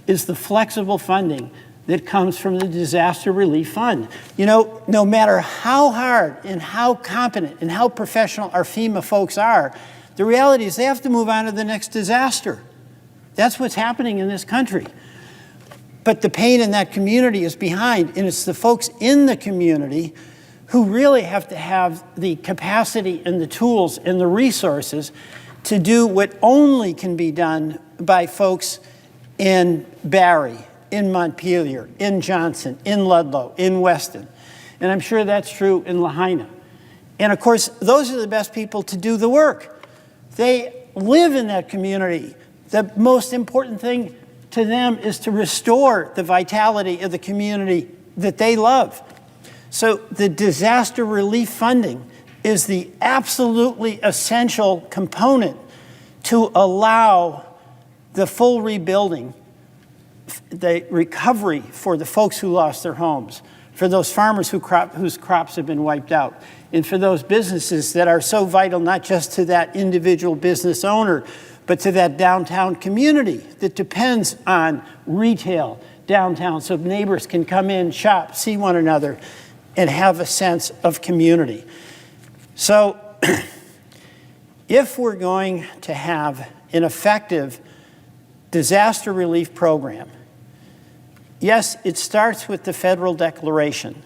[SPEAKER 1] is the flexible funding that comes from the Disaster Relief Fund. You know, no matter how hard and how competent and how professional our FEMA folks are, the reality is they have to move on to the next disaster. That's what's happening in this country. But the pain in that community is behind, and it's the folks in the community who really have to have the capacity and the tools and the resources to do what only can be done by folks in Barre, in Montpelier, in Johnson, in Ludlow, in Weston. And I'm sure that's true in Lahaina. And of course, those are the best people to do the work. They live in that community. The most important thing to them is to restore the vitality of the community that they love. So the disaster relief funding is the absolutely essential component to allow the full rebuilding, the recovery for the folks who lost their homes, for those farmers whose crops have been wiped out, and for those businesses that are so vital not just to that individual business owner, but to that downtown community that depends on retail downtown so neighbors can come in, shop, see one another, and have a sense of community. So if we're going to have an effective disaster relief program, yes, it starts with the federal declaration.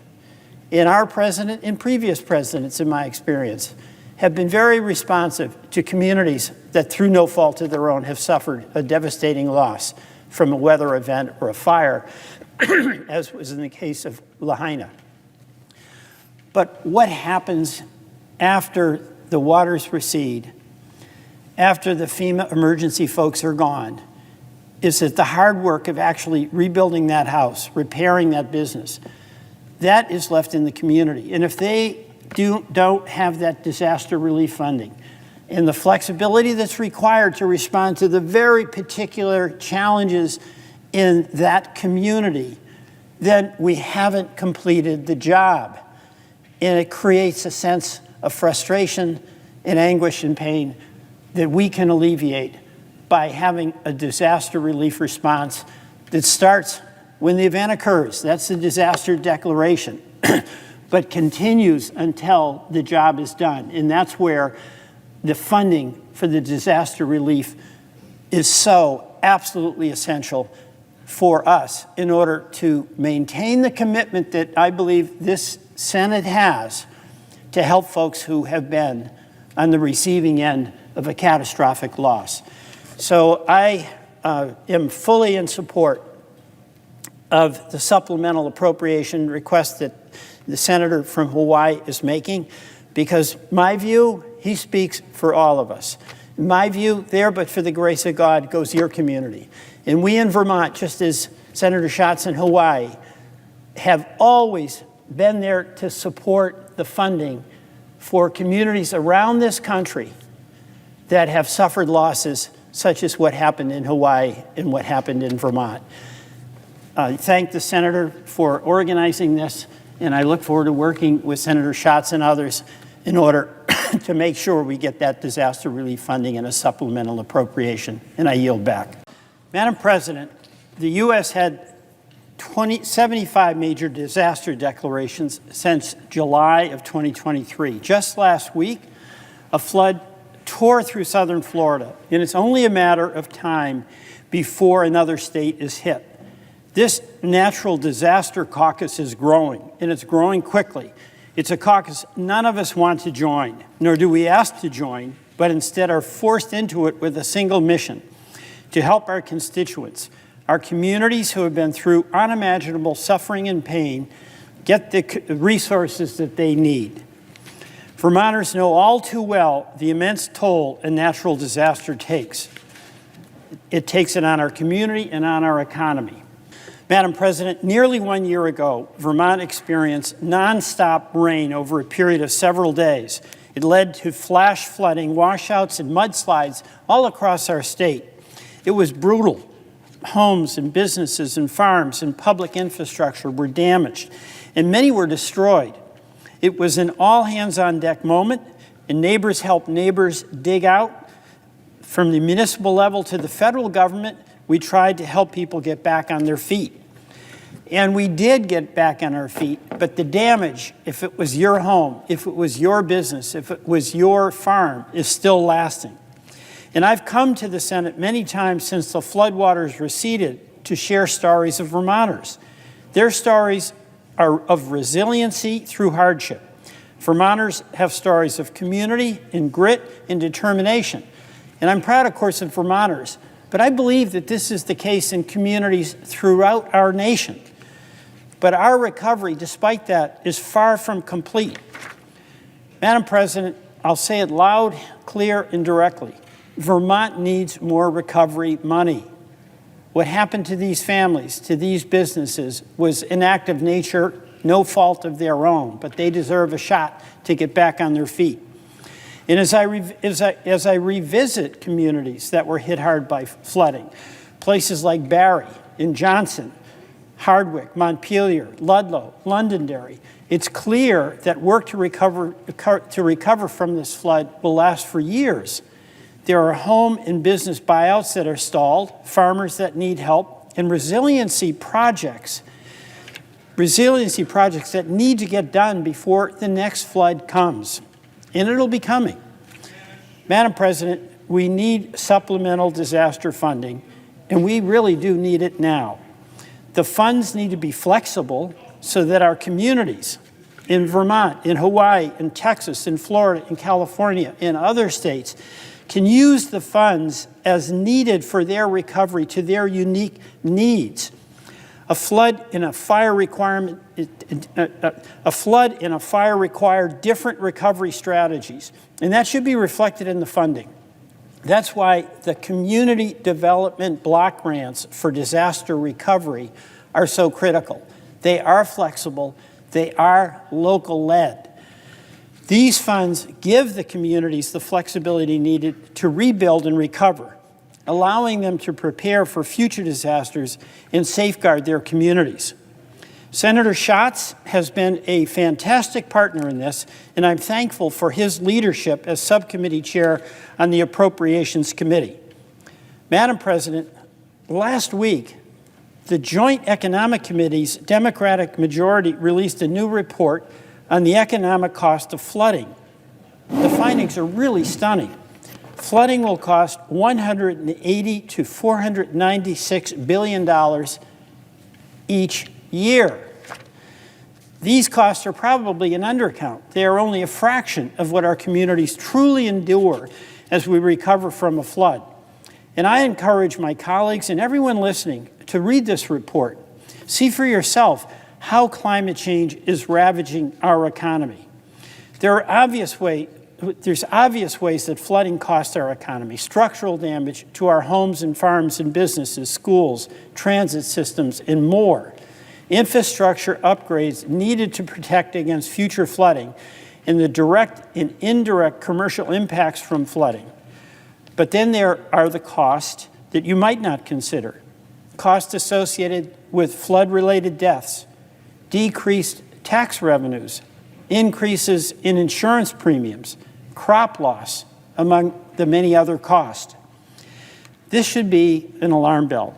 [SPEAKER 1] And our president and previous presidents, in my experience, have been very responsive to communities that, through no fault of their own, have suffered a devastating loss from a weather event or a fire, as was in the case of Lahaina. But what happens after the waters recede, after the FEMA emergency folks are gone, is that the hard work of actually rebuilding that house, repairing that business, that is left in the community. And if they don't have that disaster relief funding and the flexibility that's required to respond to the very particular challenges in that community, then we haven't completed the job. And it creates a sense of frustration and anguish and pain that we can alleviate by having a disaster relief response that starts when the event occurs. That's the disaster declaration, but continues until the job is done. And that's where the funding for the disaster relief is so absolutely essential for us in order to maintain the commitment that I believe this Senate has to help folks who have been on the receiving end of a catastrophic loss. So I am fully in support of the supplemental appropriation request that the senator from Hawaii is making, because my view, he speaks for all of us. In my view, there but for the grace of God goes your community. And we in Vermont, just as Senator Schatz in Hawaii, have always been there to support the funding for communities around this country that have suffered losses such as what happened in Hawaii and what happened in Vermont. I thank the senator for organizing this, and I look forward to working with Senator Schatz and others in order to make sure we get that disaster relief funding and a supplemental appropriation. And I yield back. Madam President, the U.S. had 75 major disaster declarations since July of 2023. Just last week, a flood tore through southern Florida, and it's only a matter of time before another state is hit. This natural disaster caucus is growing, and it's growing quickly. It's a caucus none of us want to join, nor do we ask to join, but instead are forced into it with a single mission: to help our constituents, our communities who have been through unimaginable suffering and pain, get the resources that they need. Vermonters know all too well the immense toll a natural disaster takes. It takes it on our community and on our economy. Madam President, nearly 1 year ago, Vermont experienced nonstop rain over a period of several days. It led to flash flooding, washouts, and mudslides all across our state. It was brutal. Homes and businesses and farms and public infrastructure were damaged, and many were destroyed. It was an all-hands-on-deck moment, and neighbors helped neighbors dig out. From the municipal level to the federal government, we tried to help people get back on their feet. And we did get back on our feet, but the damage, if it was your home, if it was your business, if it was your farm, is still lasting. And I've come to the Senate many times since the floodwaters receded to share stories of Vermonters. Their stories are of resiliency through hardship. Vermonters have stories of community and grit and determination. And I'm proud, of course, of Vermonters, but I believe that this is the case in communities throughout our nation. But our recovery, despite that, is far from complete. Madam President, I'll say it loud, clear, and directly. Vermont needs more recovery money. What happened to these families, to these businesses, was an act of nature, no fault of their own, but they deserve a shot to get back on their feet. And as I revisit communities that were hit hard by flooding, places like Barre and Johnson, Hardwick, Montpelier, Ludlow, Londonderry, it's clear that work to recover from this flood will last for years. There are home and business buyouts that are stalled, farmers that need help, and resiliency projects that need to get done before the next flood comes. And it'll be coming. Madam President, we need supplemental disaster funding, and we really do need it now. The funds need to be flexible so that our communities in Vermont, in Hawaii, in Texas, in Florida, in California, in other states can use the funds as needed for their recovery to their unique needs. A flood and a fire require different recovery strategies, and that should be reflected in the funding. That's why the community development block grants for disaster recovery are so critical. They are flexible, they are local-led. These funds give the communities the flexibility needed to rebuild and recover, allowing them to prepare for future disasters and safeguard their communities. Senator Schatz has been a fantastic partner in this, and I'm thankful for his leadership as subcommittee chair on the Appropriations Committee. Madam President, last week, the Joint Economic Committee's Democratic majority released a new report on the economic cost of flooding. The findings are really stunning. Flooding will cost $180 to $496 billion each year. These costs are probably an undercount. They are only a fraction of what our communities truly endure as we recover from a flood. And I encourage my colleagues and everyone listening to read this report. See for yourself how climate change is ravaging our economy. There's obvious ways that flooding costs our economy: structural damage to our homes and farms and businesses, schools, transit systems, and more. Infrastructure upgrades needed to protect against future flooding, and the direct and indirect commercial impacts from flooding. But then there are the costs that you might not consider. Costs associated with flood-related deaths, decreased tax revenues, increases in insurance premiums, crop loss, among the many other costs. This should be an alarm bell.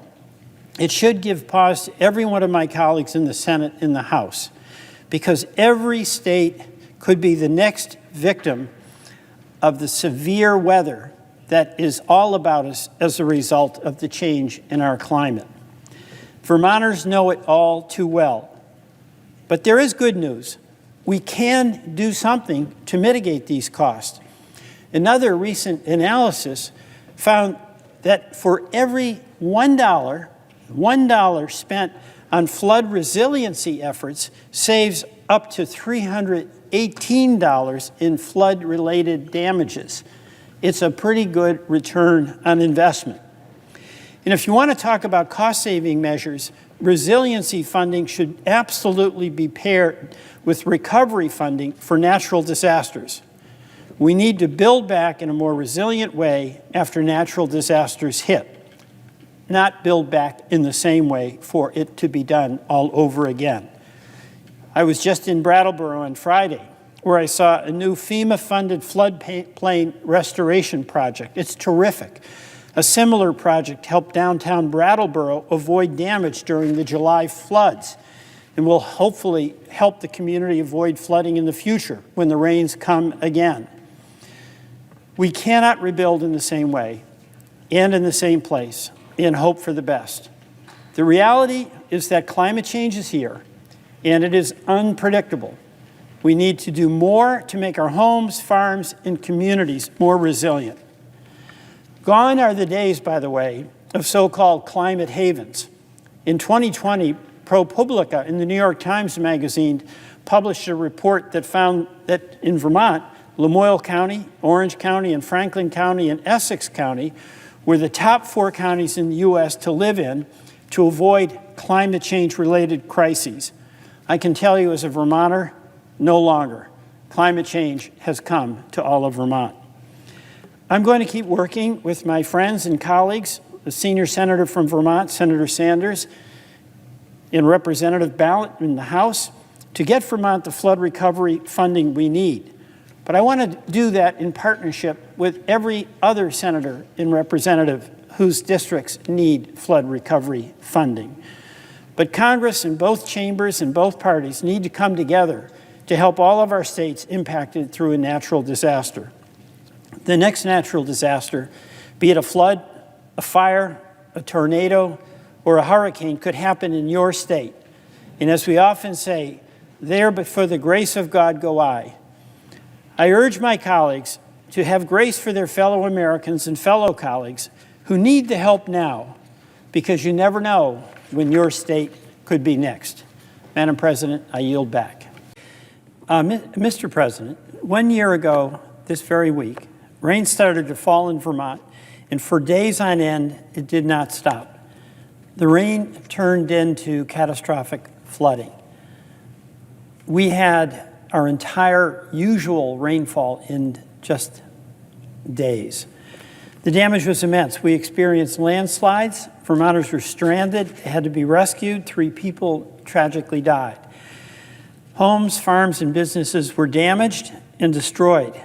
[SPEAKER 1] It should give pause to every one of my colleagues in the Senate and the House, because every state could be the next victim of the severe weather that is all about us as a result of the change in our climate. Vermonters know it all too well. But there is good news. We can do something to mitigate these costs. Another recent analysis found that for every $1 spent on flood resiliency efforts saves up to $318 in flood-related damages. It's a pretty good return on investment. And if you want to talk about cost-saving measures, resiliency funding should absolutely be paired with recovery funding for natural disasters. We need to build back in a more resilient way after natural disasters hit, not build back in the same way for it to be done all over again. I was just in Brattleboro on Friday, where I saw a new FEMA-funded floodplain restoration project. It's terrific. A similar project helped downtown Brattleboro avoid damage during the July floods and will hopefully help the community avoid flooding in the future when the rains come again. We cannot rebuild in the same way and in the same place and hope for the best. The reality is that climate change is here, and it is unpredictable. We need to do more to make our homes, farms, and communities more resilient. Gone are the days, by the way, of so-called climate havens. In 2020, ProPublica in the New York Times Magazine published a report that found that in Vermont, Lamoille County, Orange County, and Franklin County, and Essex County were the top 4 counties in the U.S. to live in to avoid climate change-related crises. I can tell you as a Vermonter, no longer. Climate change has come to all of Vermont. I'm going to keep working with my friends and colleagues, the senior senator from Vermont, Senator Sanders, and Representative Ballot in the House, to get Vermont the flood recovery funding we need. But I want to do that in partnership with every other senator and representative whose districts need flood recovery funding. But Congress and both chambers and both parties need to come together to help all of our states impacted through a natural disaster. The next natural disaster, be it a flood, a fire, a tornado, or a hurricane, could happen in your state. And as we often say, there but for the grace of God go I. I urge my colleagues to have grace for their fellow Americans and fellow colleagues who need the help now, because you never know when your state could be next. Madam President, I yield back. Mr. President, 1 year ago this very week, rain started to fall in Vermont, and for days on end, it did not stop. The rain turned into catastrophic flooding. We had our entire usual rainfall in just days. The damage was immense. We experienced landslides. Vermonters were stranded, had to be rescued. 3 people tragically died. Homes, farms, and businesses were damaged and destroyed.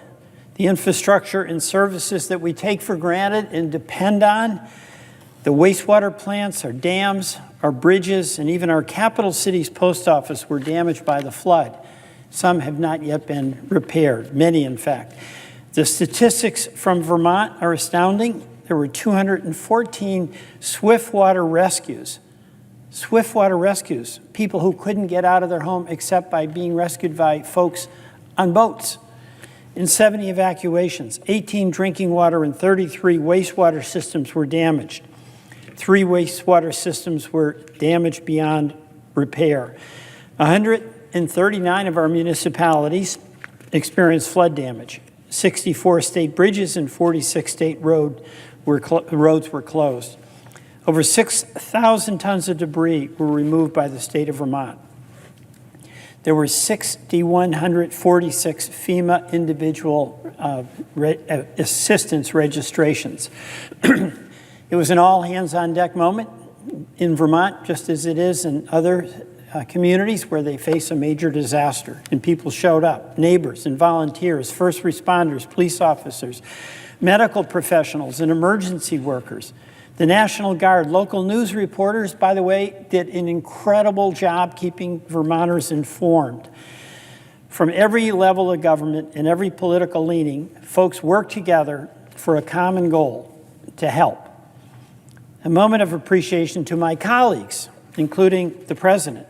[SPEAKER 1] The infrastructure and services that we take for granted and depend on, the wastewater plants, our dams, our bridges, and even our capital city's post office were damaged by the flood. Some have not yet been repaired, many in fact. The statistics from Vermont are astounding. There were 214 swiftwater rescues. Swiftwater rescues, people who couldn't get out of their home except by being rescued by folks on boats. And 70 evacuations, 18 drinking water and 33 wastewater systems were damaged. 3 wastewater systems were damaged beyond repair. 139 of our municipalities experienced flood damage. 64 state bridges and 46 state roads were closed. Over 6,000 tons of debris were removed by the state of Vermont. There were 6,146 FEMA individual assistance registrations. It was an all-hands-on-deck moment in Vermont, just as it is in other communities where they face a major disaster, and people showed up, neighbors and volunteers, first responders, police officers, medical professionals, and emergency workers. The National Guard, local news reporters, by the way, did an incredible job keeping Vermonters informed. From every level of government and every political leaning, folks worked together for a common goal, to help. A moment of appreciation to my colleagues, including the President,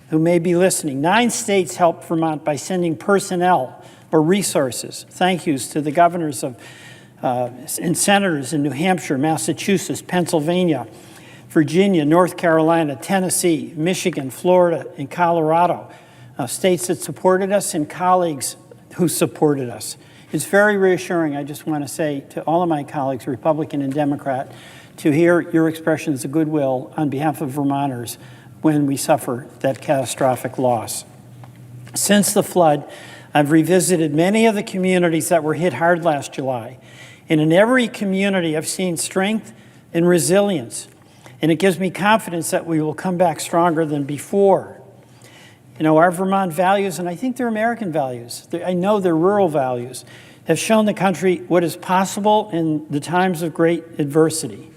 [SPEAKER 1] who may be listening. 9 states helped Vermont by sending personnel or resources. Thank yous to the governors of and senators in New Hampshire, Massachusetts, Pennsylvania, Virginia, North Carolina, Tennessee, Michigan, Florida, and Colorado, states that supported us and colleagues who supported us. It's very reassuring, I just want to say to all of my colleagues, Republican and Democrat, to hear your expressions of goodwill on behalf of Vermonters when we suffer that catastrophic loss. Since the flood, I've revisited many of the communities that were hit hard last July. And in every community, I've seen strength and resilience. And it gives me confidence that we will come back stronger than before. You know, our Vermont values, and I think they're American values, I know they're rural values, have shown the country what is possible in the times of great adversity.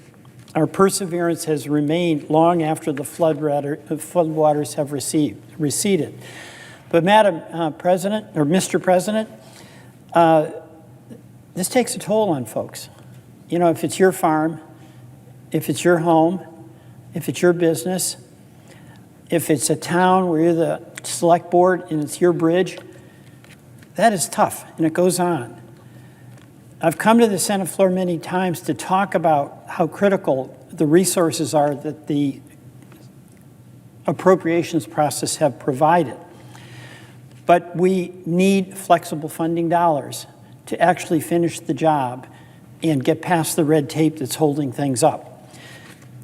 [SPEAKER 1] Our perseverance has remained long after the floodwaters have receded. But Madam President, or Mr. President, this takes a toll on folks. You know, if it's your farm, if it's your home, if it's your business, if it's a town where you're the select board and it's your bridge, that is tough, and it goes on. I've come to the Senate floor many times to talk about how critical the resources are that the appropriations process have provided. But we need flexible funding dollars to actually finish the job and get past the red tape that's holding things up.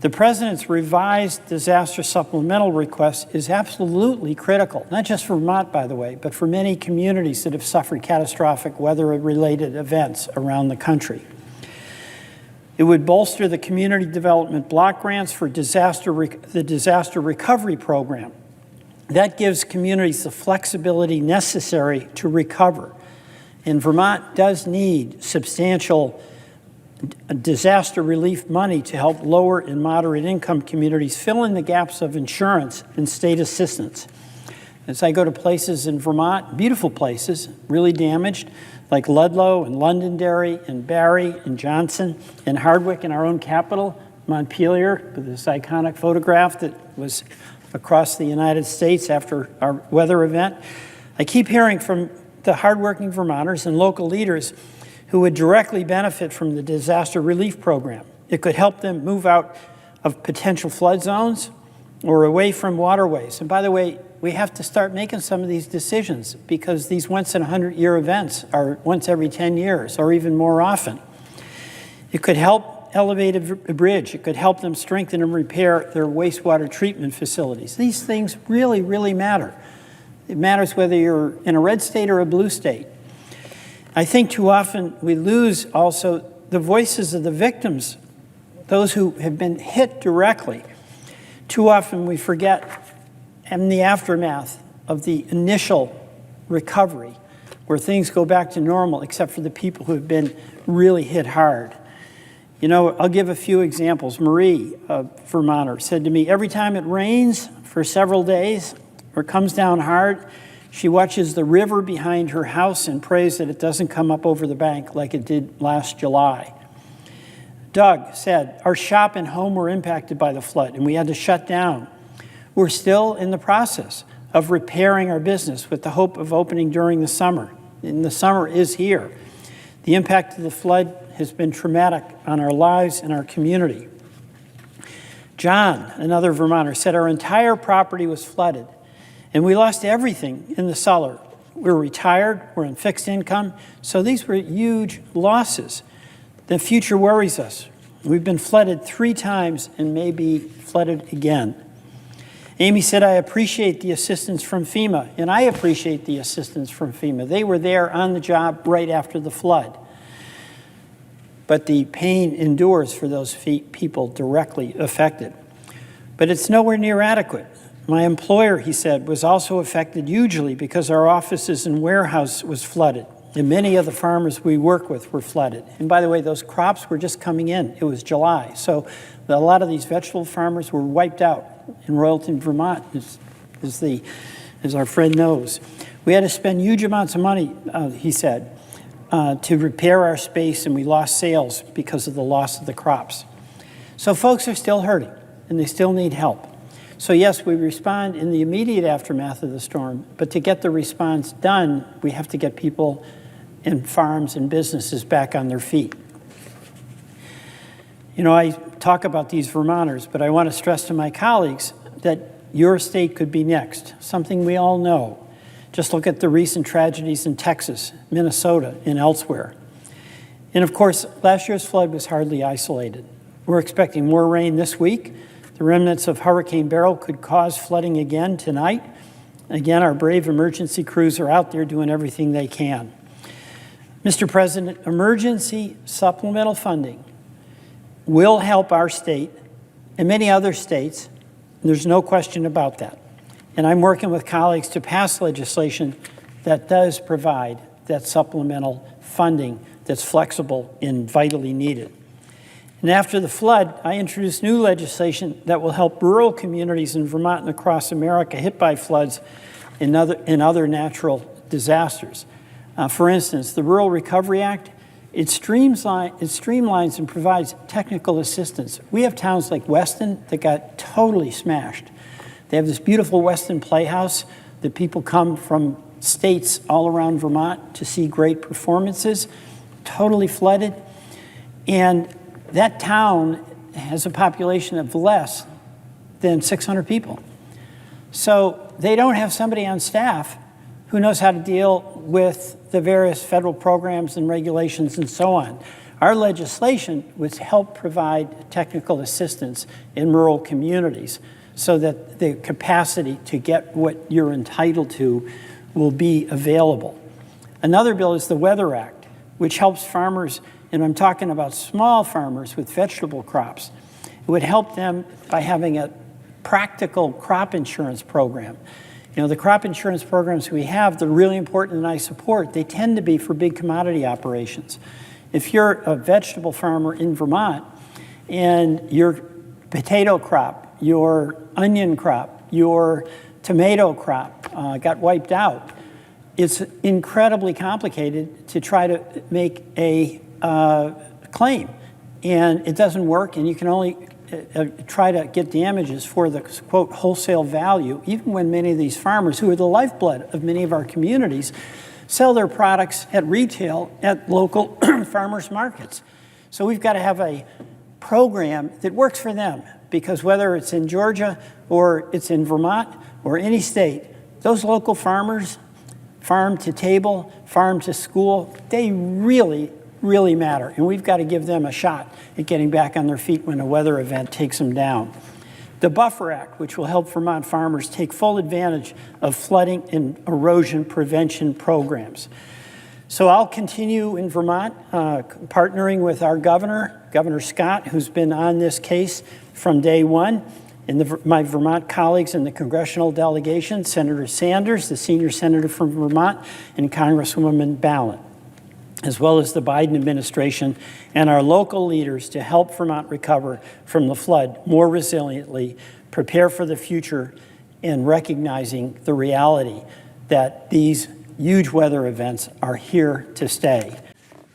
[SPEAKER 1] The President's revised disaster supplemental request is absolutely critical, not just for Vermont, by the way, but for many communities that have suffered catastrophic weather-related events around the country. It would bolster the community development block grants for the disaster recovery program. That gives communities the flexibility necessary to recover. And Vermont does need substantial disaster relief money to help lower and moderate income communities fill in the gaps of insurance and state assistance. As I go to places in Vermont, beautiful places, really damaged, like Ludlow and Londonderry and Barry and Johnson and Hardwick in our own capital, Montpelier, with this iconic photograph that was across the United States after our weather event. I keep hearing from the hardworking Vermonters and local leaders who would directly benefit from the disaster relief program. It could help them move out of potential flood zones or away from waterways. And by the way, we have to start making some of these decisions because these once-in-a-100-year events are once every 10 years or even more often. It could help elevate a bridge. It could help them strengthen and repair their wastewater treatment facilities. These things really, really matter. It matters whether you're in a red state or a blue state. I think too often we lose also the voices of the victims, those who have been hit directly. Too often we forget in the aftermath of the initial recovery where things go back to normal except for the people who have been really hit hard. You know, I'll give a few examples. Marie, a Vermonter, said to me, every time it rains for several days or comes down hard, she watches the river behind her house and prays that it doesn't come up over the bank like it did last July. Doug said, our shop and home were impacted by the flood and we had to shut down. We're still in the process of repairing our business with the hope of opening during the summer. And the summer is here. The impact of the flood has been traumatic on our lives and our community. John, another Vermonter, said our entire property was flooded and we lost everything in the cellar. We're retired, we're on fixed income, so these were huge losses. The future worries us. We've been flooded 3 times and may be flooded again. Amy said, I appreciate the assistance from FEMA, and I appreciate the assistance from FEMA. They were there on the job right after the flood. But the pain endures for those people directly affected. But it's nowhere near adequate. My employer, he said, was also affected hugely because our offices and warehouse was flooded. And many of the farmers we work with were flooded. And by the way, those crops were just coming in. It was July. So a lot of these vegetable farmers were wiped out in Royalton, Vermont, as our friend knows. We had to spend huge amounts of money, he said, to repair our space, and we lost sales because of the loss of the crops. So folks are still hurting, and they still need help. So yes, we respond in the immediate aftermath of the storm, but to get the response done, we have to get people and farms and businesses back on their feet. You know, I talk about these Vermonters, but I want to stress to my colleagues that your state could be next, something we all know. Just look at the recent tragedies in Texas, Minnesota, and elsewhere. And of course, last year's flood was hardly isolated. We're expecting more rain this week. The The remnants of Hurricane Beryl could cause flooding again tonight. Again, our brave emergency crews are out there doing everything they can. Mr. President, emergency supplemental funding will help our state and many other states. There's no question about that. And I'm working with colleagues to pass legislation that does provide that supplemental funding that's flexible and vitally needed. And after the flood, I introduced new legislation that will help rural communities in Vermont and across America hit by floods and other natural disasters. For instance, the Rural Recovery Act, it streamlines and provides technical assistance. We have towns like Weston that got totally smashed. They have this beautiful Weston Playhouse that people come from states all around Vermont to see great performances, totally flooded. And that town has a population of less than 600 people. So they don't have somebody on staff who knows how to deal with the various federal programs and regulations and so on. Our legislation would help provide technical assistance in rural communities so that the capacity to get what you're entitled to will be available. Another bill is the Weather Act, which helps farmers, and I'm talking about small farmers with vegetable crops. It would help them by having a practical crop insurance program. You know, the crop insurance programs we have, they're really important and I support. They tend to be for big commodity operations. If you're a vegetable farmer in Vermont and your potato crop, your onion crop, your tomato crop got wiped out, it's incredibly complicated to try to make a claim. And it doesn't work, and you can only try to get damages for the, quote, wholesale value, even when many of these farmers, who are the lifeblood of many of our communities, sell their products at retail at local farmers markets. So we've got to have a program that works for them, because whether it's in Georgia or it's in Vermont or any state, those local farmers, farm to table, farm to school, they really matter. And we've got to give them a shot at getting back on their feet when a weather event takes them down. The Buffer Act, which will help Vermont farmers take full advantage of flooding and erosion prevention programs. So I'll continue in Vermont, partnering with our governor, Governor Scott, who's been on this case from day one, and my Vermont colleagues in the congressional delegation, Senator Sanders, the senior senator from Vermont, and Congresswoman Ballin, as well as the Biden administration and our local leaders to help Vermont recover from the flood more resiliently, prepare for the future, and recognizing the reality that these huge weather events are here to stay.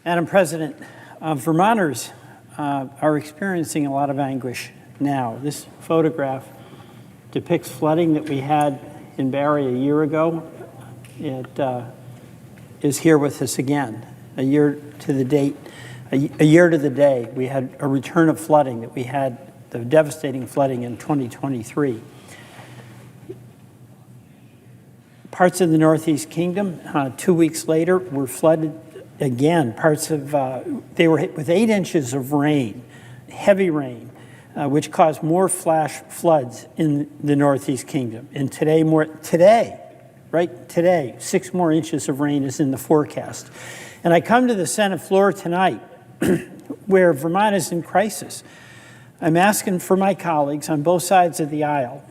[SPEAKER 1] Madam President, Vermonters are experiencing a lot of anguish now. This photograph depicts flooding that we had in Barre a year ago. It is here with us again. A year to the day, we had a return of flooding that we had, the devastating flooding in 2023. Parts of the Northeast Kingdom, 2 weeks later, were flooded again. They were hit with 8 inches of rain, heavy rain, which caused more flash floods in the Northeast Kingdom. And today, 6 more inches of rain is in the forecast. And I come to the Senate floor tonight where Vermont is in crisis. I'm asking for my colleagues on both sides of the aisle,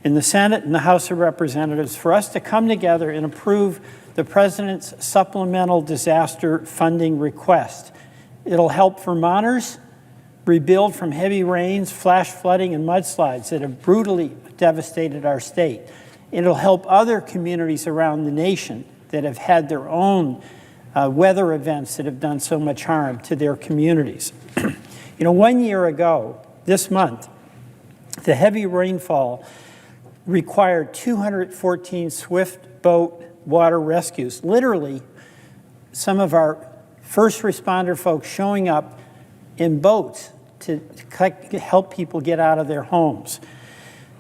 [SPEAKER 1] in the Senate and the House of Representatives, for us to come together and approve the President's supplemental disaster funding request. It'll help Vermonters rebuild from heavy rains, flash flooding, and mudslides that have brutally devastated our state. It'll help other communities around the nation that have had their own weather events that have done so much harm to their communities. 1 year ago, this month, the heavy rainfall required 214 swift boat water rescues. Literally, some of our first responder folks showing up in boats to help people get out of their homes.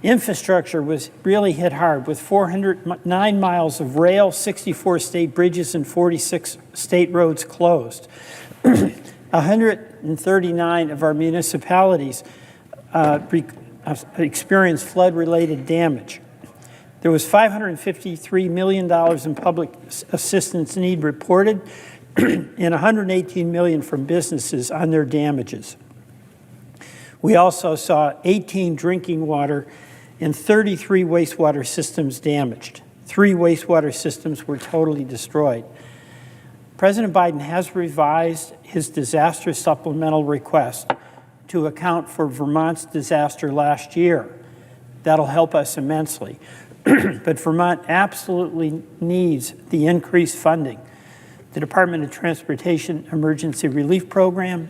[SPEAKER 1] Infrastructure was really hit hard with 409 miles of rail, 64 state bridges, and 46 state roads closed. 139 of our municipalities experienced flood-related damage. There was $553 million in public assistance need reported and $118 million from businesses on their damages. We also saw 18 drinking water and 33 wastewater systems damaged. 3 wastewater systems were totally destroyed. President Biden has revised his disaster supplemental request to account for Vermont's disaster last year. That'll help us immensely. But Vermont absolutely needs the increased funding. The Department of Transportation Emergency Relief Program,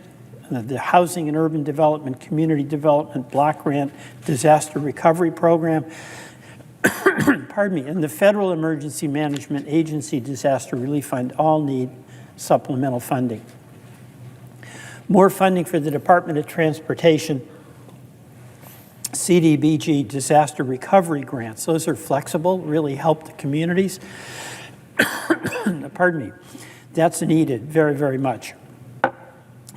[SPEAKER 1] the Housing and Urban Development Community Development Block Grant Disaster Recovery Program, pardon me, and the Federal Emergency Management Agency Disaster Relief Fund all need supplemental funding. More funding for the Department of Transportation CDBG disaster recovery grants. Those are flexible, really help the communities. Pardon me. That's needed very, very much.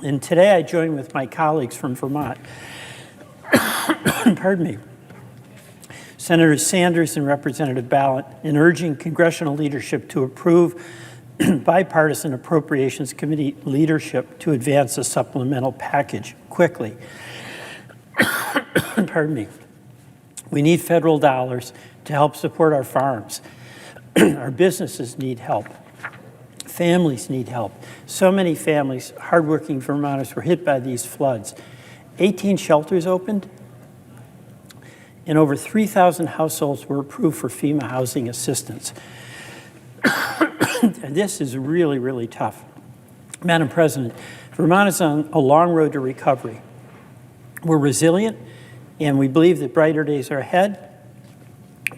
[SPEAKER 1] And today I join with my colleagues from Vermont, pardon me, Senator Sanders and Representative Ballot, in urging congressional leadership to approve bipartisan appropriations committee leadership to advance a supplemental package quickly. Pardon me. We need federal dollars to help support our farms. Our businesses need help. Families need help. So many families, hardworking Vermonters, were hit by these floods. 18 shelters opened, and over 3,000 households were approved for FEMA housing assistance. This is really, really tough. Madam President, Vermont is on a long road to recovery. We're resilient, and we believe that brighter days are ahead.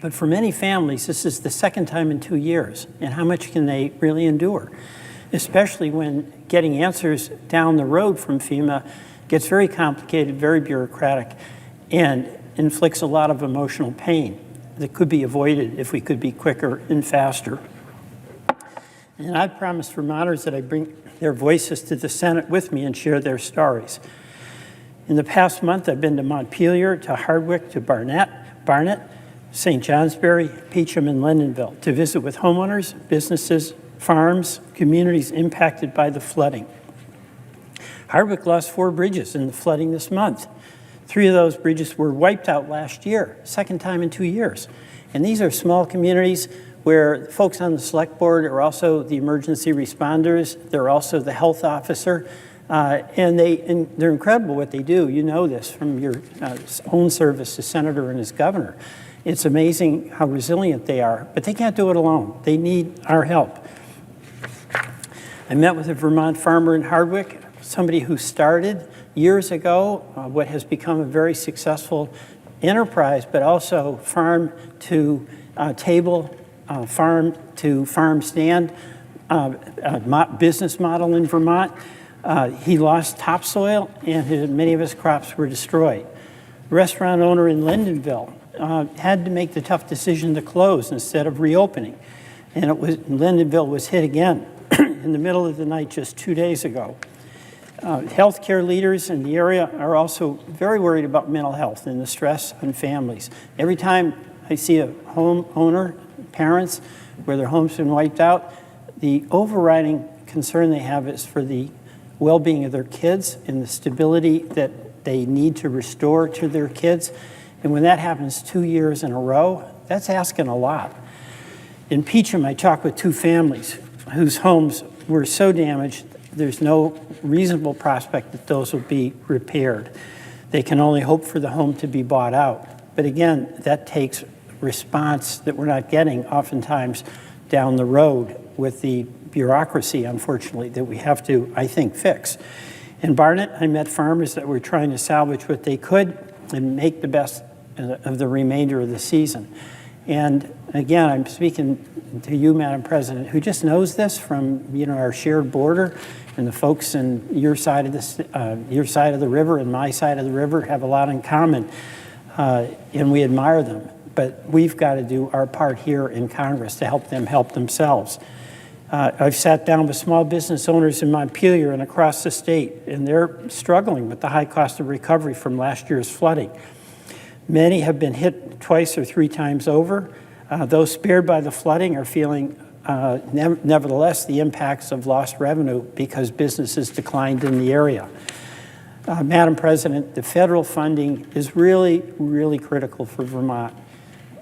[SPEAKER 1] But for many families, this is the second time in 2 years, and how much can they really endure? Especially when getting answers down the road from FEMA gets very complicated, very bureaucratic, and inflicts a lot of emotional pain that could be avoided if we could be quicker and faster. And I promised Vermonters that I'd bring their voices to the Senate with me and share their stories. In the past month, I've been to Montpelier, to Hardwick, to Barnett, St. Johnsbury, Peacham, and Lindenville to visit with homeowners, businesses, farms, communities impacted by the flooding. Hardwick lost 4 bridges in the flooding this month. 3 of those bridges were wiped out last year, second time in 2 years. And these are small communities where folks on the select board are also the emergency responders, they're also the health officer, and they're incredible what they do. You know this from your own service as senator and as governor. It's amazing how resilient they are, but they can't do it alone. They need our help. I met with a Vermont farmer in Hardwick, somebody who started years ago what has become a very successful enterprise, but also farm to table, farm to farm stand business model in Vermont. He lost topsoil, and many of his crops were destroyed. Restaurant owner in Lindenville had to make the tough decision to close instead of reopening. And Lindenville was hit again in the middle of the night just 2 days ago. Healthcare leaders in the area are also very worried about mental health and the stress on families. Every time I see a homeowner, parents, where their home's been wiped out, the overriding concern they have is for the well-being of their kids and the stability that they need to restore to their kids. And when that happens 2 years in a row, that's asking a lot. In Peacham, I talked with 2 families whose homes were so damaged, there's no reasonable prospect that those will be repaired. They can only hope for the home to be bought out. But again, that takes response that we're not getting oftentimes down the road with the bureaucracy, unfortunately, that we have to, I think, fix. In Barnett, I met farmers that were trying to salvage what they could and make the best of the remainder of the season. And again, I'm speaking to you, Madam President, who just knows this from our shared border, and the folks in your side of the river and my side of the river have a lot in common, and we admire them. But we've got to do our part here in Congress to help them help themselves. I've sat down with small business owners in Montpelier and across the state, and they're struggling with the high cost of recovery from last year's flooding. Many have been hit twice or three times over. Those spared by the flooding are feeling, nevertheless, the impacts of lost revenue because businesses declined in the area. Madam President, the federal funding is really, really critical for Vermont.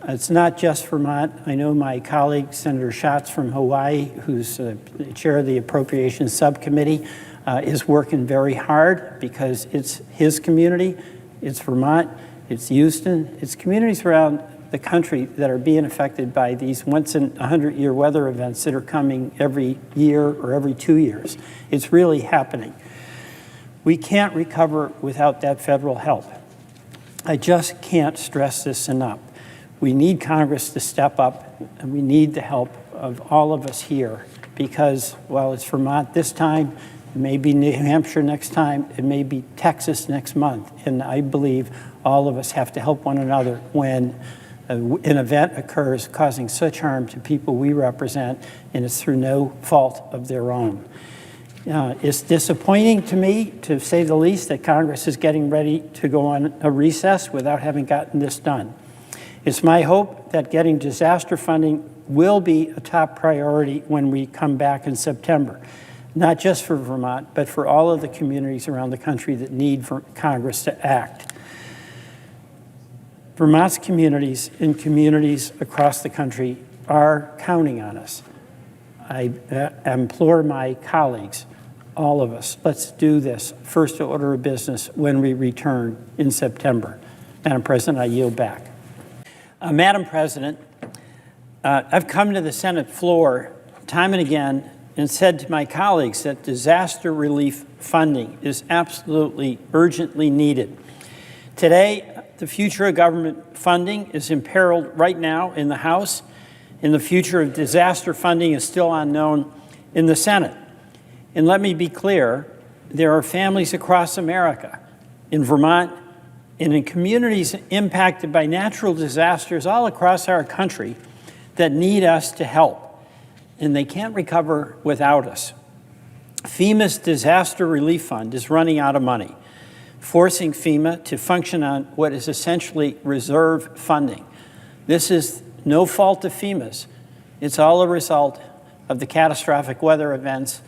[SPEAKER 1] It's not just Vermont. I know my colleague, Senator Schatz from Hawaii, who's the chair of the Appropriations Subcommittee, is working very hard because it's his community, it's Vermont, it's Houston, it's communities around the country that are being affected by these once-in-a-100-year weather events that are coming every year or every 2 years. It's really happening. We can't recover without that federal help. I just can't stress this enough. We need Congress to step up, and we need the help of all of us here because, while it's Vermont this time, it may be New Hampshire next time, it may be Texas next month, and I believe all of us have to help one another when an event occurs causing such harm to people we represent, and it's through no fault of their own. It's disappointing to me, to say the least, that Congress is getting ready to go on a recess without having gotten this done. It's my hope that getting disaster funding will be a top priority when we come back in September, not just for Vermont, but for all of the communities around the country that need for Congress to act. Vermont's communities and communities across the country are counting on us. I implore my colleagues, all of us, let's do this first order of business when we return in September. Madam President, I yield back. Madam President, I've come to the Senate floor time and again and said to my colleagues that disaster relief funding is absolutely urgently needed. Today, the future of government funding is imperiled right now in the House, and the future of disaster funding is still unknown in the Senate. And let me be clear, there are families across America, in Vermont, and in communities impacted by natural disasters all across our country that need us to help, and they can't recover without us. FEMA's Disaster Relief Fund is running out of money, forcing FEMA to function on what is essentially reserve funding. This is no fault of FEMA's. It's all a result of the catastrophic weather events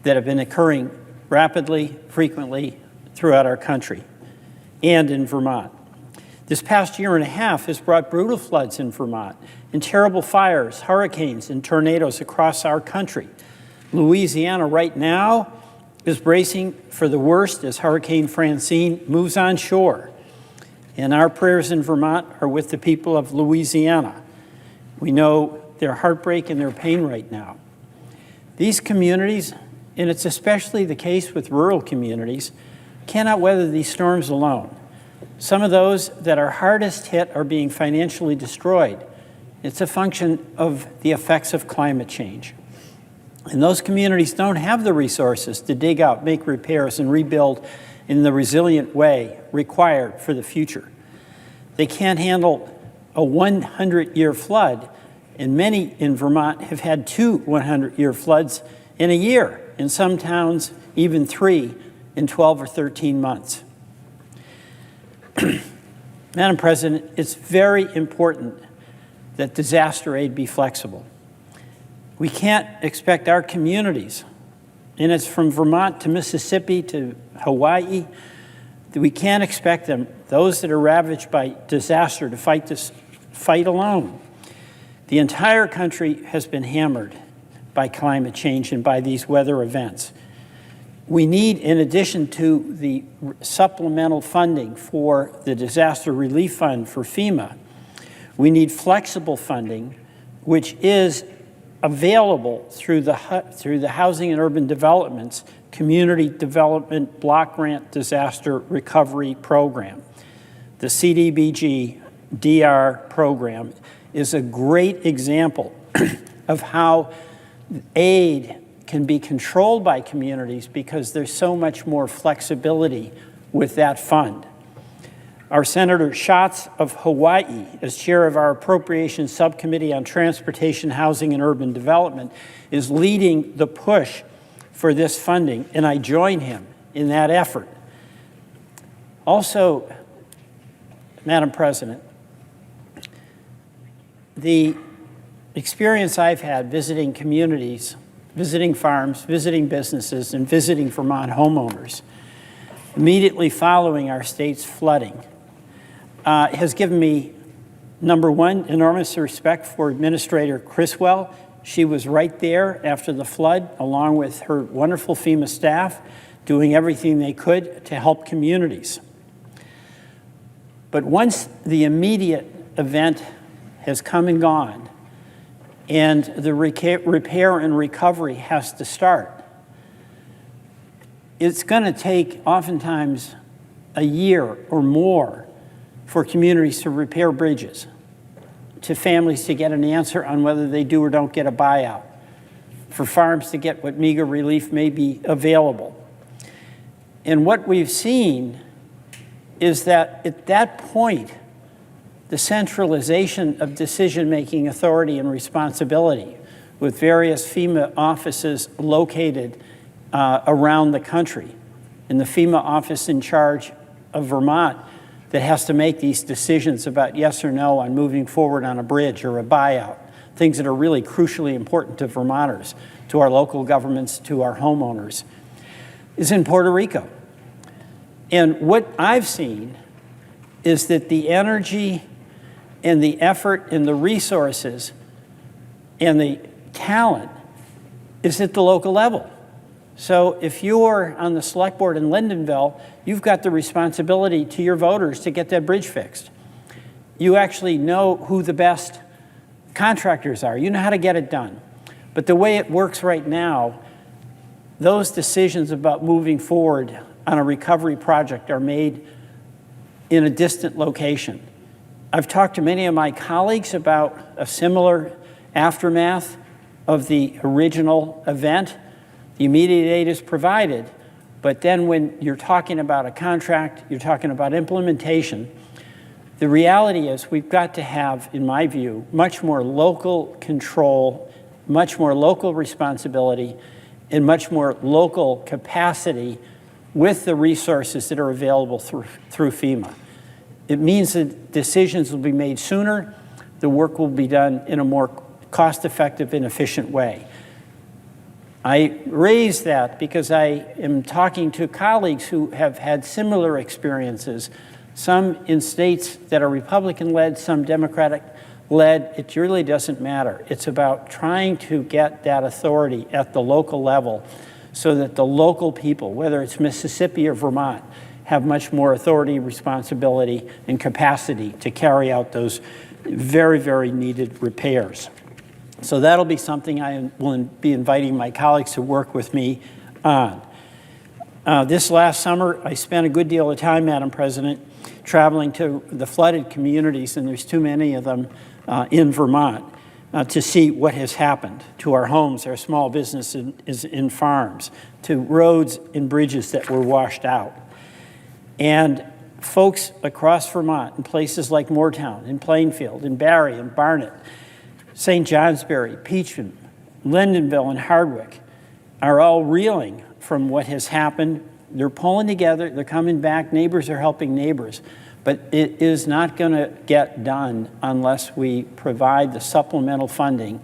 [SPEAKER 1] that have been occurring rapidly, frequently throughout our country and in Vermont. This past year and a half has brought brutal floods in Vermont and terrible fires, hurricanes, and tornadoes across our country. Louisiana right now is bracing for the worst as Hurricane Francine moves on shore. And our prayers in Vermont are with the people of Louisiana. We know their heartbreak and their pain right now. These communities, and it's especially the case with rural communities, cannot weather these storms alone. Some of those that are hardest hit are being financially destroyed. It's a function of the effects of climate change. And those communities don't have the resources to dig out, make repairs, and rebuild in the resilient way required for the future. They can't handle a 100-year flood, and many in Vermont have had 2 100-year floods in a year, in some towns even 3 in 12 or 13 months. Madam President, it's very important that disaster aid be flexible. We can't expect our communities, and it's from Vermont to Mississippi to Hawaii, we can't expect them, those that are ravaged by disaster, to fight this fight alone. The entire country has been hammered by climate change and by these weather events. We need, in addition to the supplemental funding for the Disaster Relief Fund for FEMA, we need flexible funding, which is available through the Housing and Urban Development's Community Development Block Grant Disaster Recovery Program. The CDBG DR program is a great example of how aid can be controlled by communities because there's so much more flexibility with that fund. Our Senator Schatz of Hawaii, as chair of our Appropriations Subcommittee on Transportation, Housing, and Urban Development, is leading the push for this funding, and I join him in that effort. Also, Madam President, the experience I've had visiting communities, visiting farms, visiting businesses, and visiting Vermont homeowners immediately following our state's flooding has given me, number one, enormous respect for Administrator Criswell. She was right there after the flood, along with her wonderful FEMA staff, doing everything they could to help communities. But once the immediate event has come and gone, and the repair and recovery has to start, it's going to take oftentimes a year or more for communities to repair bridges, to families to get an answer on whether they do or don't get a buyout, for farms to get what meager relief may be available. And what we've seen is that at that point, the centralization of decision-making authority and responsibility with various FEMA offices located around the country, and the FEMA office in charge of Vermont that has to make these decisions about yes or no on moving forward on a bridge or a buyout, things that are really crucially important to Vermonters, to our local governments, to our homeowners, is in Puerto Rico. And what I've seen is that the energy and the effort and the resources and the talent is at the local level. So if you're on the select board in Lyndonville, you've got the responsibility to your voters to get that bridge fixed. You actually know who the best contractors are. You know how to get it done. But the way it works right now, those decisions about moving forward on a recovery project are made in a distant location. I've talked to many of my colleagues about a similar aftermath of the original event. The immediate aid is provided, but then when you're talking about a contract, you're talking about implementation, the reality is we've got to have, in my view, much more local control, much more local responsibility, and much more local capacity with the resources that are available through FEMA. It means that decisions will be made sooner, the work will be done in a more cost-effective and efficient way. I raise that because I am talking to colleagues who have had similar experiences, some in states that are Republican-led, some Democratic-led. It really doesn't matter. It's about trying to get that authority at the local level so that the local people, whether it's Mississippi or Vermont, have much more authority, responsibility, and capacity to carry out those very, very needed repairs. So that'll be something I will be inviting my colleagues to work with me on. This last summer, I spent a good deal of time, Madam President, traveling to the flooded communities, and there's too many of them in Vermont, to see what has happened to our homes, our small businesses in farms, to roads and bridges that were washed out. And folks across Vermont, in places like Moortown, in Plainfield, in Barre, in Barnet, St. Johnsbury, Peacham, Lyndonville, and Hardwick are all reeling from what has happened. They're pulling together, they're coming back, neighbors are helping neighbors, but it is not going to get done unless we provide the supplemental funding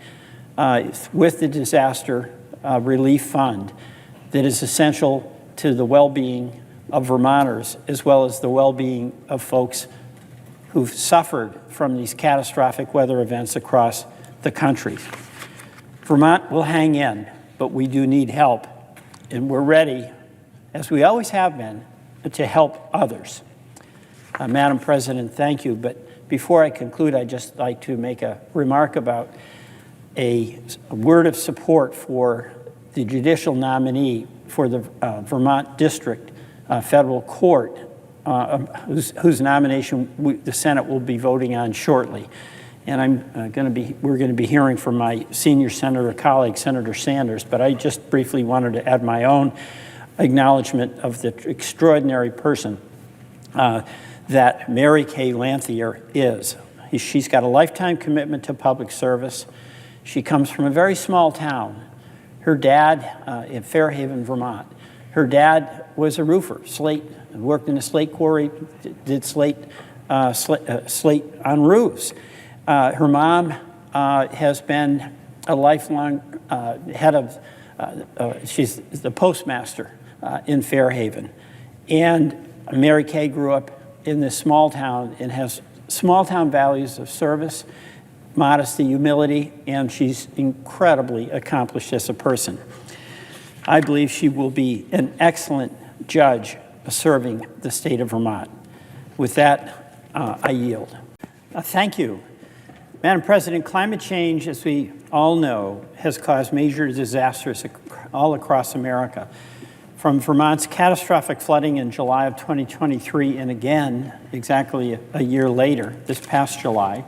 [SPEAKER 1] with the disaster relief fund that is essential to the well-being of Vermonters, as well as the well-being of folks who've suffered from these catastrophic weather events across the country. Vermont will hang in, but we do need help, and we're ready, as we always have been, to help others. Madam President, thank you, but before I conclude, I'd just like to make a remark about a word of support for the judicial nominee for the Vermont District Federal Court, whose nomination the Senate will be voting on shortly. And we're going to be hearing from my senior senator colleague, Senator Sanders, but I just briefly wanted to add my own acknowledgement of the extraordinary person that Mary Kay Lanthier is. She's got a lifetime commitment to public service. She comes from a very small town. Her dad, in Fairhaven, Vermont, her dad was a roofer, slate, worked in a slate quarry, did slate slate on roofs. Her mom has been a lifelong head of, she's the postmaster in Fairhaven. And Mary Kay grew up in this small town and has small town values of service, modesty, humility, and she's incredibly accomplished as a person. I believe she will be an excellent judge serving the state of Vermont. With that, I yield. Thank you. Madam President, climate change, as we all know, has caused major disasters all across America. From Vermont's catastrophic flooding in July of 2023, and again, exactly a year later, this past July,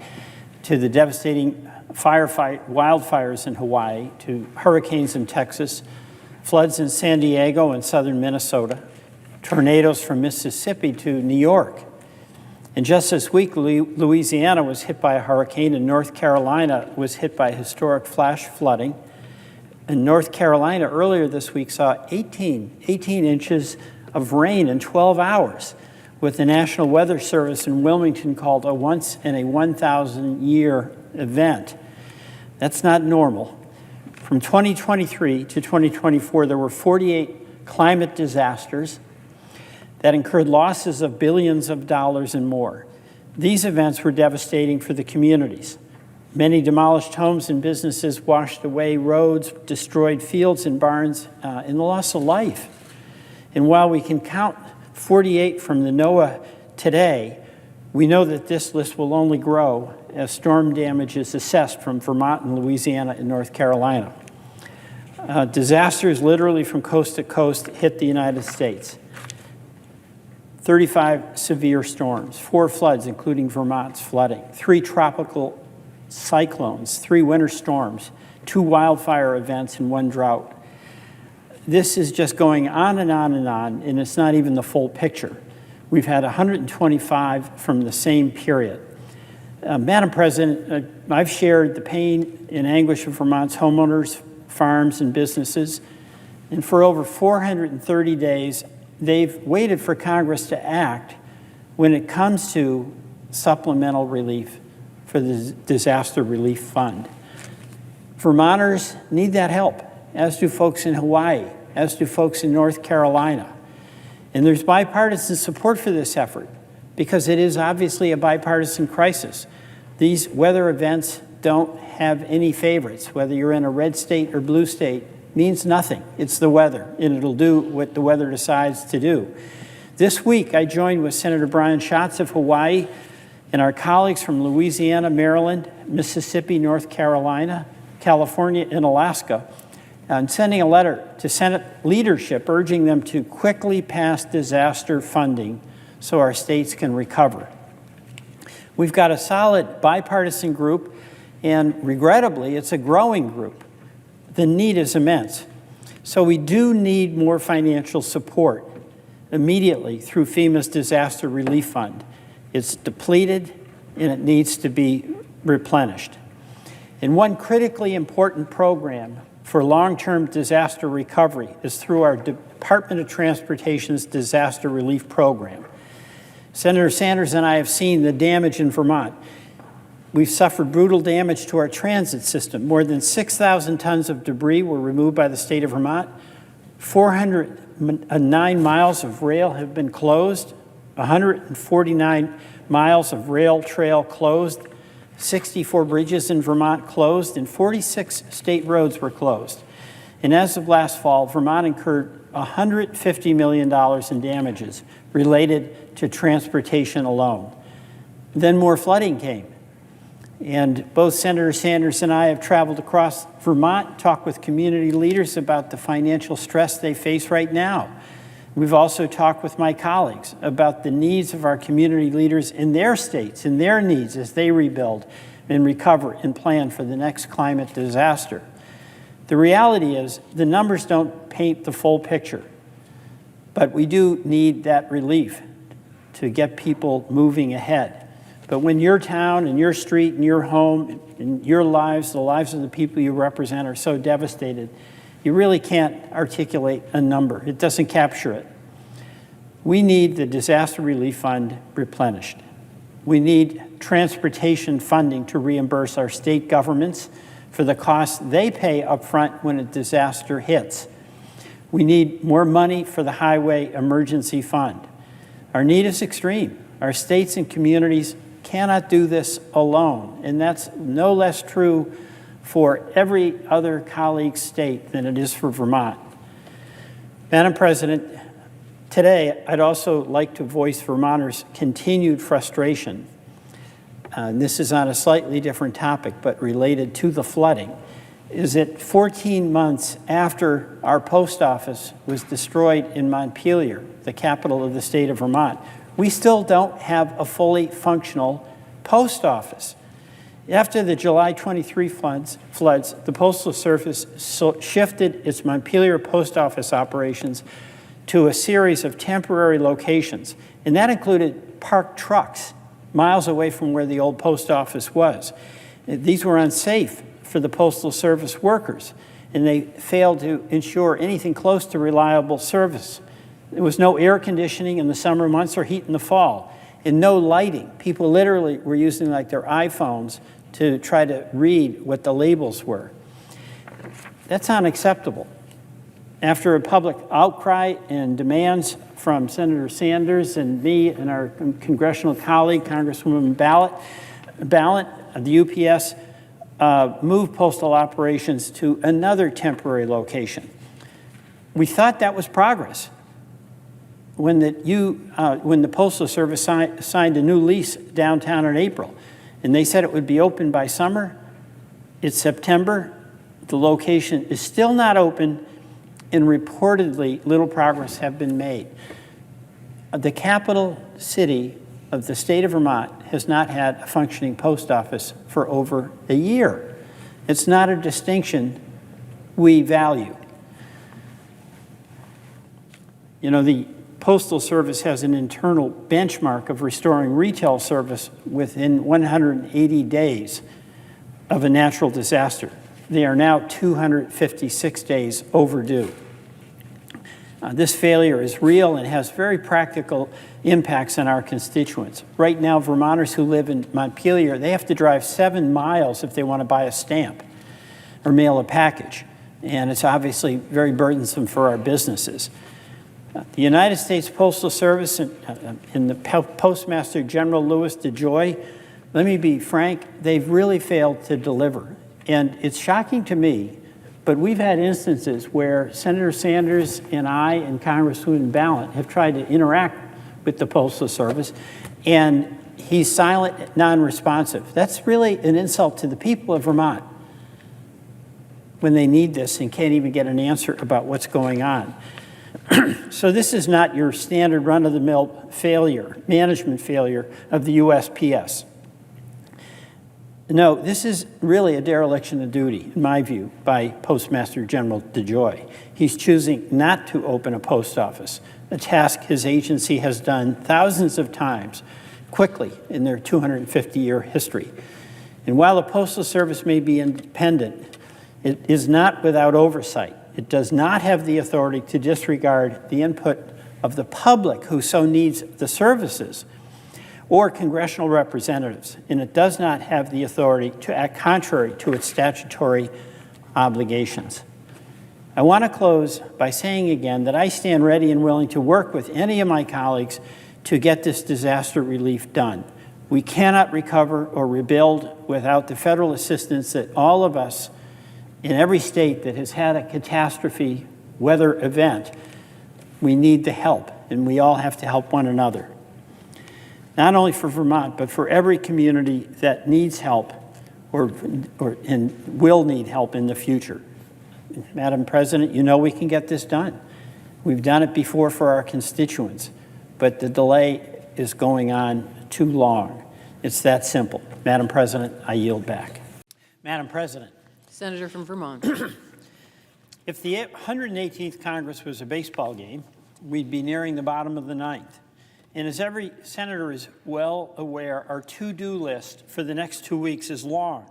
[SPEAKER 1] to the devastating wildfires in Hawaii, to hurricanes in Texas, floods in San Diego and southern Minnesota, tornadoes from Mississippi to New York. And just this week, Louisiana was hit by a hurricane, and North Carolina was hit by historic flash flooding. And North Carolina earlier this week saw 18 inches of rain in 12 hours, with the National Weather Service in Wilmington called a once in a 1,000-year event. That's not normal. From 2023 to 2024, there were 48 climate disasters that incurred losses of billions of dollars and more. These events were devastating for the communities. Many demolished homes and businesses washed away roads, destroyed fields and barns, and the loss of life. And while we can count 48 from the NOAA today, we know that this list will only grow as storm damage is assessed from Vermont and Louisiana and North Carolina. Disasters literally from coast to coast hit the United States. 35 severe storms, 4 floods, including Vermont's flooding, 3 tropical cyclones, 3 winter storms, 2 wildfire events, and 1 drought. This is just going on and on and on, and it's not even the full picture. We've had 125 from the same period. Madam President, I've shared the pain and anguish of Vermont's homeowners, farms, and businesses, and for over 430 days, they've waited for Congress to act when it comes to supplemental relief for the Disaster Relief Fund. Vermonters need that help, as do folks in Hawaii, as do folks in North Carolina. And there's bipartisan support for this effort because it is obviously a bipartisan crisis. These weather events don't have any favorites. Whether you're in a red state or blue state means nothing. It's the weather, and it'll do what the weather decides to do. This week, I joined with Senator Brian Schatz of Hawaii and our colleagues from Louisiana, Maryland, Mississippi, North Carolina, California, and Alaska, and sending a letter to Senate leadership urging them to quickly pass disaster funding so our states can recover. We've got a solid bipartisan group, and regrettably, it's a growing group. The need is immense. So we do need more financial support immediately through FEMA's Disaster Relief Fund. It's depleted, and it needs to be replenished. And one critically important program for long-term disaster recovery is through our Department of Transportation's Disaster Relief Program. Senator Sanders and I have seen the damage in Vermont. We've suffered brutal damage to our transit system. More than 6,000 tons of debris were removed by the state of Vermont. 409 miles of rail have been closed, 149 miles of rail trail closed, 64 bridges in Vermont closed, and 46 state roads were closed. And as of last fall, Vermont incurred $150 million in damages related to transportation alone. Then more flooding came. And both Senator Sanders and I have traveled across Vermont, talked with community leaders about the financial stress they face right now. We've also talked with my colleagues about the needs of our community leaders in their states and their needs as they rebuild and recover and plan for the next climate disaster. The reality is the numbers don't paint the full picture, but we do need that relief to get people moving ahead. But when your town and your street and your home and your lives, the lives of the people you represent are so devastated, you really can't articulate a number. It doesn't capture it. We need the Disaster Relief Fund replenished. We need transportation funding to reimburse our state governments for the costs they pay up front when a disaster hits. We need more money for the Highway Emergency Fund. Our need is extreme. Our states and communities cannot do this alone, and that's no less true for every other colleague state than it is for Vermont. Madam President, today I'd also like to voice Vermonters' continued frustration. This is on a slightly different topic, but related to the flooding, is that 14 months after our post office was destroyed in Montpelier, the capital of the state of Vermont, we still don't have a fully functional post office. After the July 23 floods, the Postal Service shifted its Montpelier post office operations to a series of temporary locations, and that included parked trucks miles away from where the old post office was. These were unsafe for the Postal Service workers, and they failed to ensure anything close to reliable service. There was no air conditioning in the summer months or heat in the fall, and no lighting. People literally were using like their iPhones to try to read what the labels were. That's unacceptable. After a public outcry and demands from Senator Sanders and me and our congressional colleague, Congresswoman Ballant, the UPS moved postal operations to another temporary location. We thought that was progress. When the Postal Service signed a new lease downtown in April, and they said it would be open by summer, it's September, the location is still not open, and reportedly little progress have been made. The capital city of the state of Vermont has not had a functioning post office for over a year. It's not a distinction we value. You know, the Postal Service has an internal benchmark of restoring retail service within 180 days of a natural disaster. They are now 256 days overdue. This failure is real and has very practical impacts on our constituents. Right now, Vermonters who live in Montpelier, they have to drive 7 miles if they want to buy a stamp or mail a package. And it's obviously very burdensome for our businesses. The United States Postal Service and the Postmaster General Louis DeJoy, let me be frank, they've really failed to deliver. And it's shocking to me, but we've had instances where Senator Sanders and I and Congresswoman Ballant have tried to interact with the Postal Service, and he's silent, non-responsive. That's really an insult to the people of Vermont when they need this and can't even get an answer about what's going on. So this is not your standard run-of-the-mill failure, management failure of the USPS. No, this is really a dereliction of duty, in my view, by Postmaster General DeJoy. He's choosing not to open a post office, a task his agency has done thousands of times quickly in their 250-year history. And while the Postal Service may be independent, it is not without oversight. It does not have the authority to disregard the input of the public who so needs the services or congressional representatives, and it does not have the authority to act contrary to its statutory obligations. I want to close by saying again that I stand ready and willing to work with any of my colleagues to get this disaster relief done. We cannot recover or rebuild without the federal assistance that all of us in every state that has had a catastrophe weather event. We need the help, and we all have to help one another. Not only for Vermont, but for every community that needs help and will need help in the future. Madam President, you know we can get this done. We've done it before for our constituents, but the delay is going on too long. It's that simple. Madam President, I yield back. Madam President.
[SPEAKER 2] Senator from Vermont.
[SPEAKER 1] If the 118th Congress was a baseball game, we'd be nearing the bottom of the ninth. And as every senator is well aware, our to-do list for the next 2 weeks is long.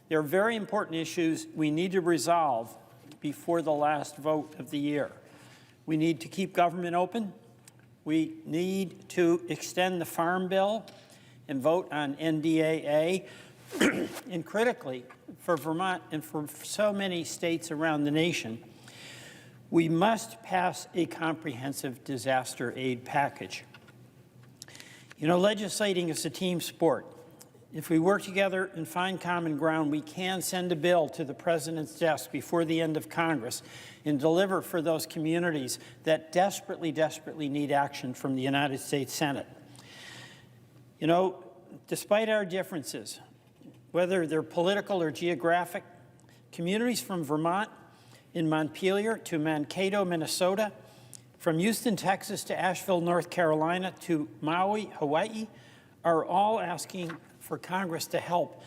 [SPEAKER 1] There are very important issues we need to resolve before the last vote of the year. We need to keep government open. We need to extend the Farm Bill. and vote on NDAA. And critically, for Vermont and for so many states around the nation, we must pass a comprehensive disaster aid package. You know, legislating is a team sport. If we work together and find common ground, we can send a bill to the President's desk before the end of Congress and deliver for those communities that desperately, desperately need action from the United States Senate. You know, despite our differences, whether they're political or geographic, communities from Vermont in Montpelier to Mankato, Minnesota, from Houston, Texas to Asheville, North Carolina to Maui, Hawaii, are all asking for Congress to help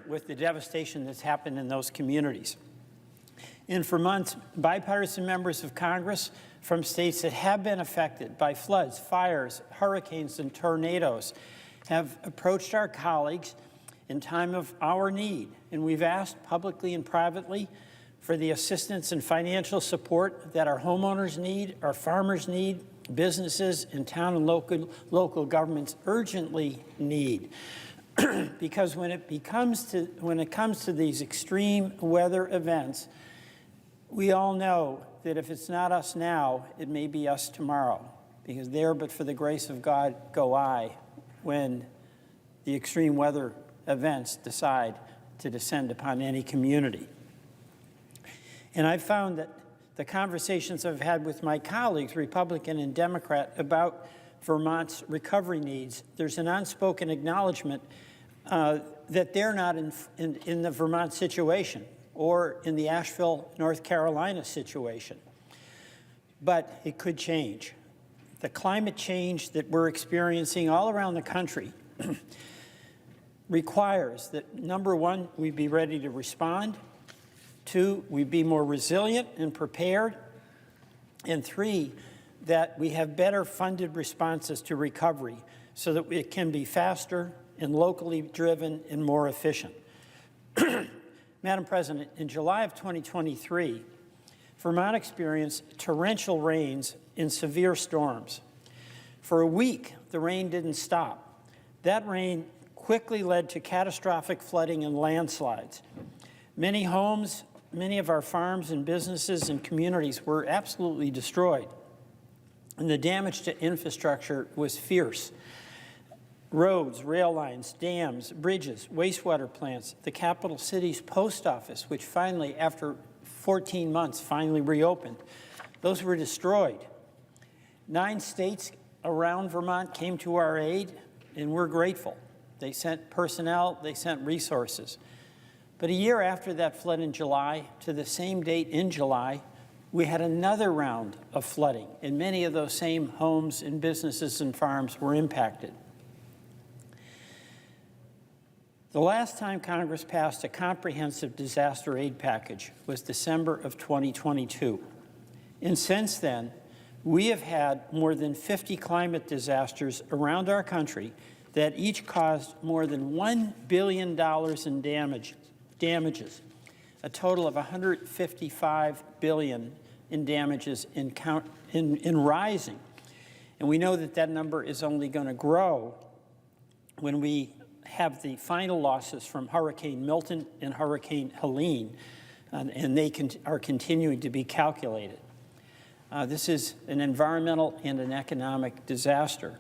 [SPEAKER 1] with the devastation that's happened in those communities. And for months, bipartisan members of Congress from states that have been affected by floods, fires, hurricanes, and tornadoes have approached our colleagues in time of our need. And we've asked publicly and privately for the assistance and financial support that our homeowners need, our farmers need, businesses and town and local governments urgently need. Because when it comes to these extreme weather events, we all know that if it's not us now, it may be us tomorrow. Because there, but for the grace of God, go I, when the extreme weather events decide to descend upon any community. And I've found that the conversations I've had with my colleagues, Republican and Democrat, about Vermont's recovery needs, there's an unspoken acknowledgement that they're not in the Vermont situation or in the Asheville, North Carolina situation. But it could change. The climate change that we're experiencing all around the country requires that, number one, we be ready to respond. Two, we be more resilient and prepared. And three, that we have better funded responses to recovery so that it can be faster and locally driven and more efficient. Madam President, in July of 2023, Vermont experienced torrential rains and severe storms. For a week, the rain didn't stop. That rain quickly led to catastrophic flooding and landslides. Many homes, many of our farms and businesses and communities were absolutely destroyed. And the damage to infrastructure was fierce. Roads, rail lines, dams, bridges, wastewater plants, the capital city's post office, which finally, after 14 months, finally reopened, those were destroyed. 9 states around Vermont came to our aid, and we're grateful. They sent personnel, they sent resources. But a year after that flood in July, to the same date in July, we had another round of flooding, and many of those same homes and businesses and farms were impacted. The last time Congress passed a comprehensive disaster aid package was December of 2022. And since then, we have had more than 50 climate disasters around our country that each caused more than $1 billion in damages, a total of $155 billion in damages in rising. And we know that that number is only going to grow when we have the final losses from Hurricane Milton and Hurricane Helene, and they are continuing to be calculated. This is an environmental and an economic disaster.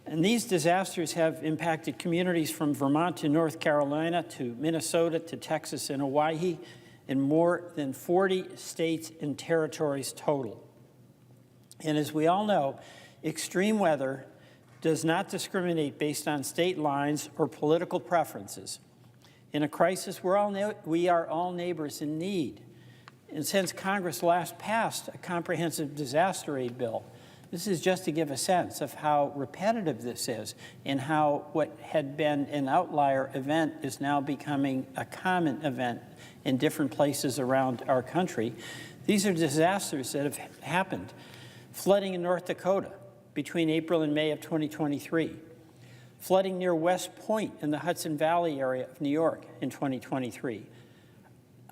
[SPEAKER 1] And these disasters have impacted communities from Vermont to North Carolina to Minnesota to Texas and Hawaii in more than 40 states and territories total. And as we all know, extreme weather does not discriminate based on state lines or political preferences. In a crisis, we are all neighbors in need. And since Congress last passed a comprehensive disaster aid bill, this is just to give a sense of how repetitive this is and how what had been an outlier event is now becoming a common event in different places around our country. These are disasters that have happened. Flooding in North Dakota between April and May of 2023. Flooding near West Point in the Hudson Valley area of New York in 2023.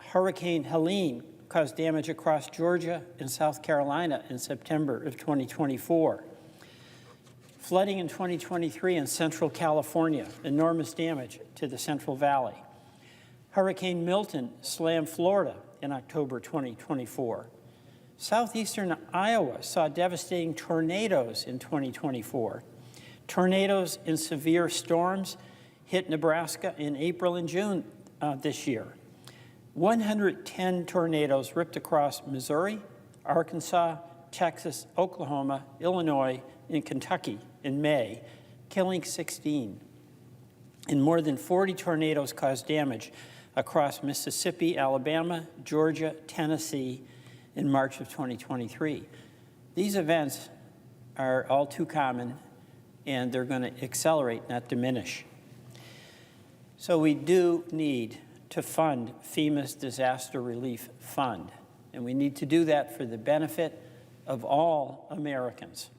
[SPEAKER 1] Hurricane Helene caused damage across Georgia and South Carolina in September of 2024. Flooding in 2023 in Central California, enormous damage to the Central Valley. Hurricane Milton slammed Florida in October 2024. Southeastern Iowa saw devastating tornadoes in 2024. Tornadoes and severe storms hit Nebraska in April and June this year. 110 tornadoes ripped across Missouri, Arkansas, Texas, Oklahoma, Illinois, and Kentucky in May, killing 16. And more than 40 tornadoes caused damage across Mississippi, Alabama, Georgia, Tennessee in March of 2023. These events are all too common, and they're going to accelerate, not diminish. So we do need to fund FEMA's Disaster Relief Fund, and we need to do that for the benefit of all Americans.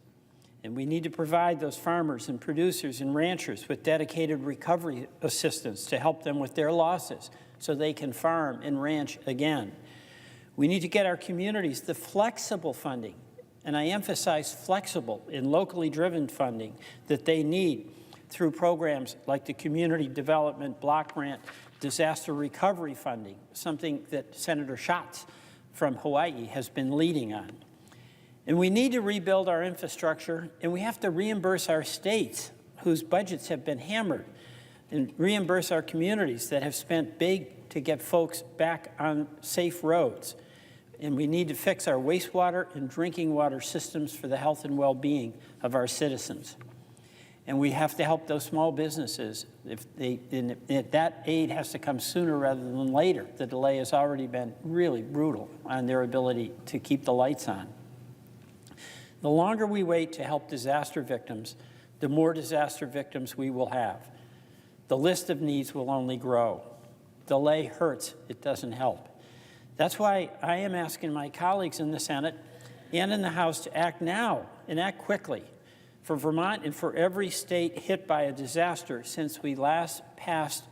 [SPEAKER 1] And we need to provide those farmers and producers and ranchers with dedicated recovery assistance to help them with their losses so they can farm and ranch again. We need to get our communities the flexible funding, and I emphasize flexible and locally driven funding that they need through programs like the Community Development Block Grant Disaster Recovery Funding, something that Senator Schatz from Hawaii has been leading on. And we need to rebuild our infrastructure, and we have to reimburse our states whose budgets have been hammered, and reimburse our communities that have spent big to get folks back on safe roads. And we need to fix our wastewater and drinking water systems for the health and well-being of our citizens. And we have to help those small businesses. If that aid has to come sooner rather than later. The delay has already been really brutal on their ability to keep the lights on. The longer we wait to help disaster victims, the more disaster victims we will have. The list of needs will only grow. Delay hurts, it doesn't help. That's why I am asking my colleagues in the Senate and in the House to act now and act quickly for Vermont and for every state hit by a disaster since we last passed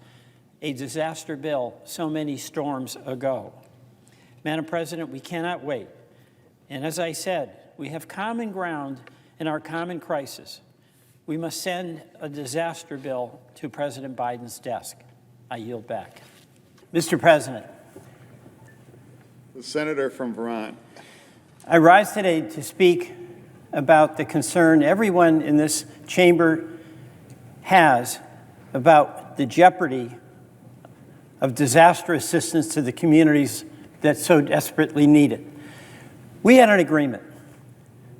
[SPEAKER 1] a disaster bill so many storms ago. Madam President, we cannot wait. And as I said, we have common ground in our common crisis. We must send a disaster bill to President Biden's desk. I yield back. Mr. President.
[SPEAKER 2] The senator from Vermont.
[SPEAKER 1] I rise today to speak about the concern everyone in this chamber has about the jeopardy of disaster assistance to the communities that so desperately need it. We had an agreement.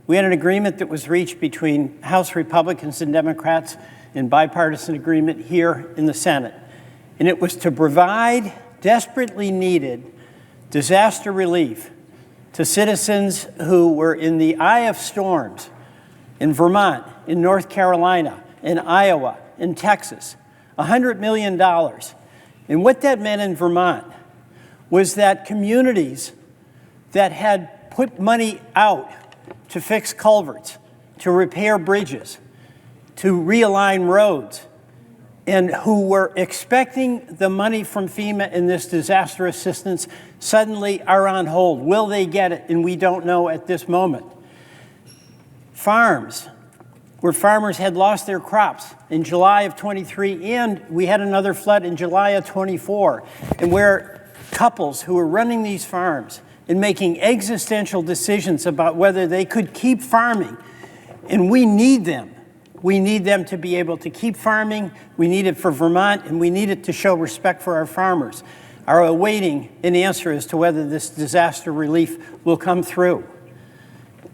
[SPEAKER 1] We had an agreement that was reached between House Republicans and Democrats in bipartisan agreement here in the Senate. And it was to provide desperately needed disaster relief to citizens who were in the eye of storms in Vermont, in North Carolina, in Iowa, in Texas, $100 million. And what that meant in Vermont was that communities that had put money out to fix culverts, to repair bridges, to realign roads, and who were expecting the money from FEMA in this disaster assistance suddenly are on hold. Will they get it? And we don't know at this moment. Farms, where farmers had lost their crops in July of 23, and we had another flood in July of 24, and where couples who were running these farms and making existential decisions about whether they could keep farming, and we need them. We need them to be able to keep farming. We need it for Vermont, and we need it to show respect for our farmers, are awaiting an answer as to whether this disaster relief will come through.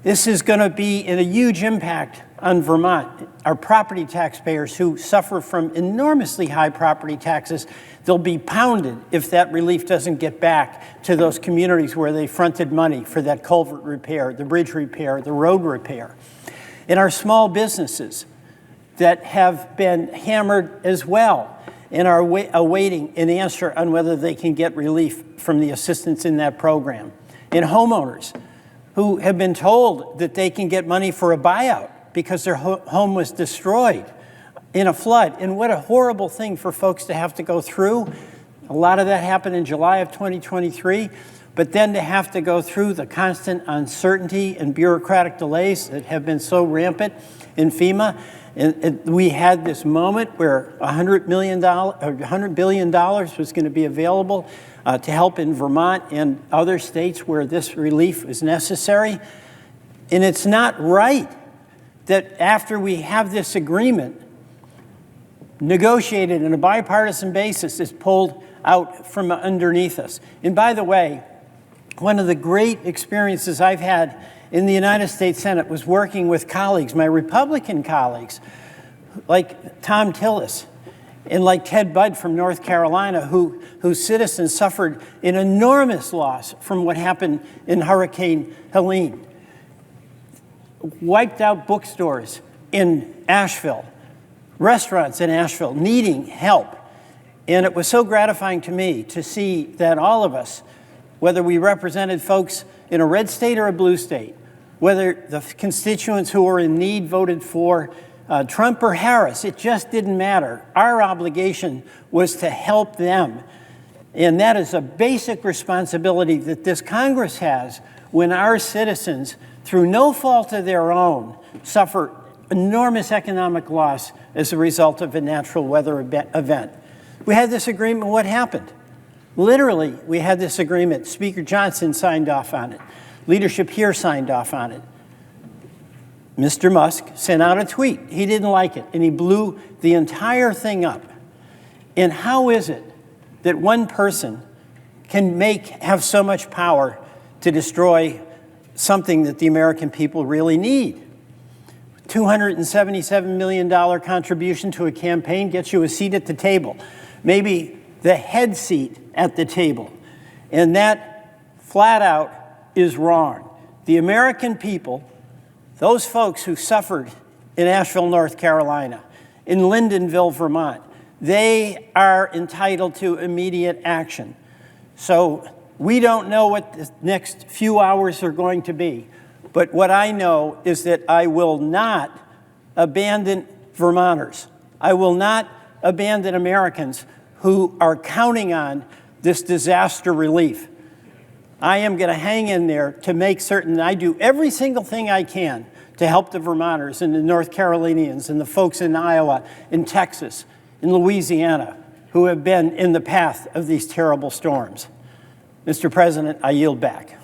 [SPEAKER 1] This is going to be a huge impact on Vermont. Our property taxpayers who suffer from enormously high property taxes, they'll be pounded if that relief doesn't get back to those communities where they fronted money for that culvert repair, the bridge repair, the road repair. And our small businesses that have been hammered as well and are awaiting an answer on whether they can get relief from the assistance in that program. And homeowners who have been told that they can get money for a buyout because their home was destroyed in a flood. And what a horrible thing for folks to have to go through. A lot of that happened in July of 2023. But then to have to go through the constant uncertainty and bureaucratic delays that have been so rampant in FEMA, and we had this moment where $100 billion was going to be available to help in Vermont and other states where this relief is necessary. And it's not right that after we have this agreement negotiated on a bipartisan basis, is pulled out from underneath us. And by the way, one of the great experiences I've had in the United States Senate was working with colleagues, my Republican colleagues, like Tom Tillis and like Ted Budd from North Carolina, whose citizens suffered an enormous loss from what happened in Hurricane Helene. Wiped out bookstores in Asheville, restaurants in Asheville needing help. And it was so gratifying to me to see that all of us, whether we represented folks in a red state or a blue state, whether the constituents who were in need voted for Trump or Harris, it just didn't matter. Our obligation was to help them. And that is a basic responsibility that this Congress has when our citizens, through no fault of their own, suffer enormous economic loss as a result of a natural weather event. We had this agreement, what happened? Literally, we had this agreement. Speaker Johnson signed off on it. Leadership here signed off on it. Mr. Musk sent out a tweet. He didn't like it, and he blew the entire thing up. And how is it that one person can have so much power to destroy something that the American people really need? $277 million contribution to a campaign gets you a seat at the table, maybe the head seat at the table. And that flat out is wrong. The American people, those folks who suffered in Asheville, North Carolina, in Lyndonville, Vermont, they are entitled to immediate action. So we don't know what the next few hours are going to be, but what I know is that I will not abandon Vermonters. I will not abandon Americans who are counting on this disaster relief. I am going to hang in there to make certain I do every single thing I can to help the Vermonters and the North Carolinians and the folks in Iowa, in Texas, in Louisiana, who have been in the path of these terrible storms. Mr. President, I yield back.